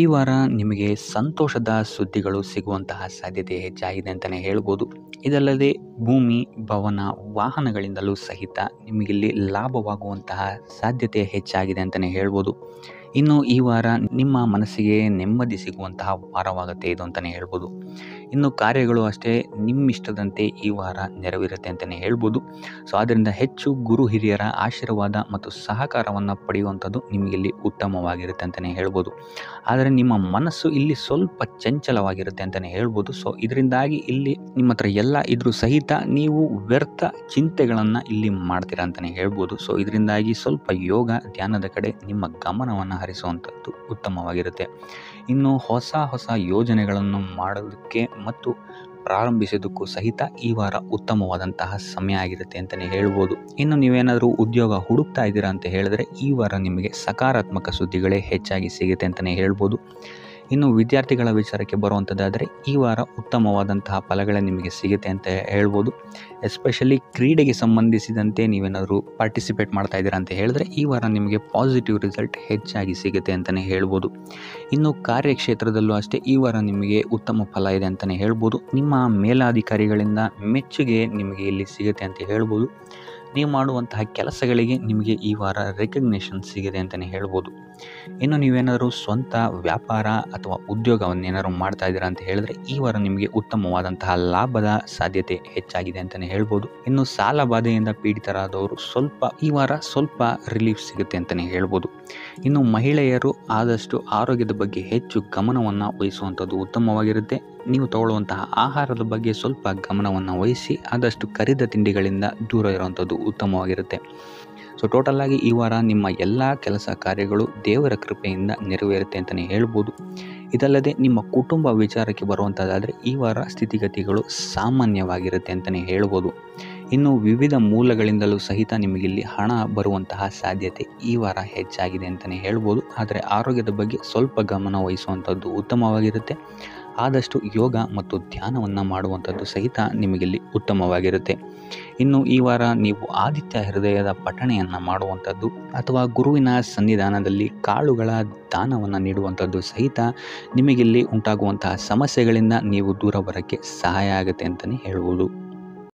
ಈ ವಾರ ನಿಮಗೆ ಸಂತೋಷದ ಸುದ್ದಿಗಳು ಸಿಗುವಂತಹ ಸಾಧ್ಯತೆ ಹೆಚ್ಚಾಗಿದೆ ಅಂತಲೇ ಹೇಳ್ಬೋದು. ಇದಲ್ಲದೆ ಭೂಮಿ, ಭವನ, ವಾಹನಗಳಿಂದಲೂ ಸಹಿತ ನಿಮಗಿಲ್ಲಿ ಲಾಭವಾಗುವಂತಹ ಸಾಧ್ಯತೆ ಹೆಚ್ಚಾಗಿದೆ ಅಂತಲೇ ಹೇಳ್ಬೋದು. ಇನ್ನು ಈ ವಾರ ನಿಮ್ಮ ಮನಸ್ಸಿಗೆ ನೆಮ್ಮದಿ ಸಿಗುವಂತಹ ವಾರವಾಗುತ್ತೆ ಇದು ಅಂತಲೇ ಹೇಳ್ಬೋದು. ಇನ್ನು ಕಾರ್ಯಗಳು ಅಷ್ಟೇ ನಿಮ್ಮಿಷ್ಟದಂತೆ ಈ ವಾರ ನೆರವೇರುತ್ತೆ ಅಂತಲೇ ಹೇಳ್ಬೋದು. ಸೊ ಆದ್ದರಿಂದ ಹೆಚ್ಚು ಗುರು ಹಿರಿಯರ ಆಶೀರ್ವಾದ ಮತ್ತು ಸಹಕಾರವನ್ನು ಪಡೆಯುವಂಥದ್ದು ನಿಮಗಿಲ್ಲಿ ಉತ್ತಮವಾಗಿರುತ್ತೆ ಅಂತಲೇ ಹೇಳ್ಬೋದು. ಆದರೆ ನಿಮ್ಮ ಮನಸ್ಸು ಇಲ್ಲಿ ಸ್ವಲ್ಪ ಚಂಚಲವಾಗಿರುತ್ತೆ ಅಂತಲೇ ಹೇಳ್ಬೋದು. ಸೊ ಇದರಿಂದಾಗಿ ಇಲ್ಲಿ ನಿಮ್ಮ ಹತ್ರ ಎಲ್ಲ ಇದ್ರೂ ಸಹಿತ ನೀವು ವ್ಯರ್ಥ ಚಿಂತೆಗಳನ್ನು ಇಲ್ಲಿ ಮಾಡ್ತೀರಾ ಅಂತಲೇ ಹೇಳ್ಬೋದು. ಸೊ ಇದರಿಂದಾಗಿ ಸ್ವಲ್ಪ ಯೋಗ ಧ್ಯಾನದ ಕಡೆ ನಿಮ್ಮ ಗಮನವನ್ನು ಹರಿಸುವಂಥದ್ದು ಉತ್ತಮವಾಗಿರುತ್ತೆ. ಇನ್ನು ಹೊಸ ಯೋಜನೆಗಳನ್ನು ಮಾಡೋದಕ್ಕೆ ಮತ್ತು ಪ್ರಾರಂಭಿಸೋದಕ್ಕೂ ಸಹಿತ ಈ ವಾರ ಉತ್ತಮವಾದಂತಹ ಸಮಯ ಆಗಿರುತ್ತೆ ಅಂತಲೇ ಹೇಳ್ಬೋದು. ಇನ್ನು ನೀವೇನಾದರೂ ಉದ್ಯೋಗ ಹುಡುಕ್ತಾ ಇದ್ದೀರಾ ಅಂತ ಹೇಳಿದ್ರೆ ಈ ವಾರ ನಿಮಗೆ ಸಕಾರಾತ್ಮಕ ಸುದ್ದಿಗಳೇ ಹೆಚ್ಚಾಗಿ ಸಿಗುತ್ತೆ ಅಂತಲೇ ಹೇಳ್ಬೋದು. ಇನ್ನು ವಿದ್ಯಾರ್ಥಿಗಳ ವಿಚಾರಕ್ಕೆ ಬರುವಂಥದ್ದಾದರೆ ಈ ವಾರ ಉತ್ತಮವಾದಂತಹ ಫಲಗಳೇ ನಿಮಗೆ ಸಿಗುತ್ತೆ ಅಂತ ಹೇಳ್ಬೋದು. ಎಸ್ಪೆಷಲಿ ಕ್ರೀಡೆಗೆ ಸಂಬಂಧಿಸಿದಂತೆ ನೀವೇನಾದರೂ ಪಾರ್ಟಿಸಿಪೇಟ್ ಮಾಡ್ತಾ ಇದ್ದೀರಾ ಅಂತ ಹೇಳಿದ್ರೆ ಈ ವಾರ ನಿಮಗೆ ಪಾಸಿಟಿವ್ ರಿಸಲ್ಟ್ ಹೆಚ್ಚಾಗಿ ಸಿಗುತ್ತೆ ಅಂತಲೇ ಹೇಳ್ಬೋದು. ಇನ್ನು ಕಾರ್ಯಕ್ಷೇತ್ರದಲ್ಲೂ ಅಷ್ಟೇ ಈ ವಾರ ನಿಮಗೆ ಉತ್ತಮ ಫಲ ಇದೆ ಅಂತಲೇ ಹೇಳ್ಬೋದು. ನಿಮ್ಮ ಮೇಲಾಧಿಕಾರಿಗಳಿಂದ ಮೆಚ್ಚುಗೆ ನಿಮಗೆ ಇಲ್ಲಿ ಸಿಗುತ್ತೆ ಅಂತ ಹೇಳ್ಬೋದು. ನೀವು ಮಾಡುವಂತಹ ಕೆಲಸಗಳಿಗೆ ನಿಮಗೆ ಈ ವಾರ ರೆಕಗ್ನೇಷನ್ ಸಿಗಿದೆ ಅಂತಲೇ ಹೇಳ್ಬೋದು. ಇನ್ನು ನೀವೇನಾದರೂ ಸ್ವಂತ ವ್ಯಾಪಾರ ಅಥವಾ ಉದ್ಯೋಗವನ್ನೇನಾದ್ರು ಮಾಡ್ತಾ ಇದ್ದೀರಾ ಅಂತ ಹೇಳಿದ್ರೆ ಈ ವಾರ ನಿಮಗೆ ಉತ್ತಮವಾದಂತಹ ಲಾಭದ ಸಾಧ್ಯತೆ ಹೆಚ್ಚಾಗಿದೆ ಅಂತಲೇ ಹೇಳ್ಬೋದು. ಇನ್ನು ಸಾಲ ಬಾಧೆಯಿಂದ ಪೀಡಿತರಾದವರು ಈ ವಾರ ಸ್ವಲ್ಪ ರಿಲೀಫ್ ಸಿಗುತ್ತೆ ಅಂತಲೇ ಹೇಳ್ಬೋದು. ಇನ್ನು ಮಹಿಳೆಯರು ಆದಷ್ಟು ಆರೋಗ್ಯದ ಬಗ್ಗೆ ಹೆಚ್ಚು ಗಮನವನ್ನು ವಹಿಸುವಂಥದ್ದು ಉತ್ತಮವಾಗಿರುತ್ತೆ. ನೀವು ತಗೊಳ್ಳುವಂತಹ ಆಹಾರದ ಬಗ್ಗೆ ಸ್ವಲ್ಪ ಗಮನವನ್ನು ವಹಿಸಿ ಆದಷ್ಟು ಕರಿದ ತಿಂಡಿಗಳಿಂದ ದೂರ ಇರುವಂಥದ್ದು ಉತ್ತಮವಾಗಿರುತ್ತೆ. ಸೊ ಟೋಟಲಾಗಿ ಈ ವಾರ ನಿಮ್ಮ ಎಲ್ಲ ಕೆಲಸ ಕಾರ್ಯಗಳು ದೇವರ ಕೃಪೆಯಿಂದ ನೆರವೇರುತ್ತೆ ಅಂತಲೇ ಹೇಳ್ಬೋದು. ಇದಲ್ಲದೆ ನಿಮ್ಮ ಕುಟುಂಬ ವಿಚಾರಕ್ಕೆ ಬರುವಂಥದ್ದಾದರೆ ಈ ವಾರ ಸ್ಥಿತಿಗತಿಗಳು ಸಾಮಾನ್ಯವಾಗಿರುತ್ತೆ ಅಂತಲೇ ಹೇಳ್ಬೋದು. ಇನ್ನು ವಿವಿಧ ಮೂಲಗಳಿಂದಲೂ ಸಹಿತ ನಿಮಗಿಲ್ಲಿ ಹಣ ಬರುವಂತಹ ಸಾಧ್ಯತೆ ಈ ವಾರ ಹೆಚ್ಚಾಗಿದೆ ಅಂತಲೇ ಹೇಳ್ಬೋದು. ಆದರೆ ಆರೋಗ್ಯದ ಬಗ್ಗೆ ಸ್ವಲ್ಪ ಗಮನ ವಹಿಸುವಂಥದ್ದು ಉತ್ತಮವಾಗಿರುತ್ತೆ. ಆದಷ್ಟು ಯೋಗ ಮತ್ತು ಧ್ಯಾನವನ್ನು ಮಾಡುವಂಥದ್ದು ಸಹಿತ ನಿಮಗಿಲ್ಲಿ ಉತ್ತಮವಾಗಿರುತ್ತೆ. ಇನ್ನು ಈ ವಾರ ನೀವು ಆದಿತ್ಯ ಹೃದಯದ ಪಠಣೆಯನ್ನು ಮಾಡುವಂಥದ್ದು ಅಥವಾ ಗುರುವಿನ ಸನ್ನಿಧಾನದಲ್ಲಿ ಕಾಳುಗಳ ದಾನವನ್ನು ನೀಡುವಂಥದ್ದು ಸಹಿತ ನಿಮಗಿಲ್ಲಿ ಉಂಟಾಗುವಂತಹ ಸಮಸ್ಯೆಗಳಿಂದ ನೀವು ದೂರ ಬರೋಕ್ಕೆ ಸಹಾಯ ಆಗುತ್ತೆ ಅಂತಲೇ ಹೇಳ್ಬೋದು.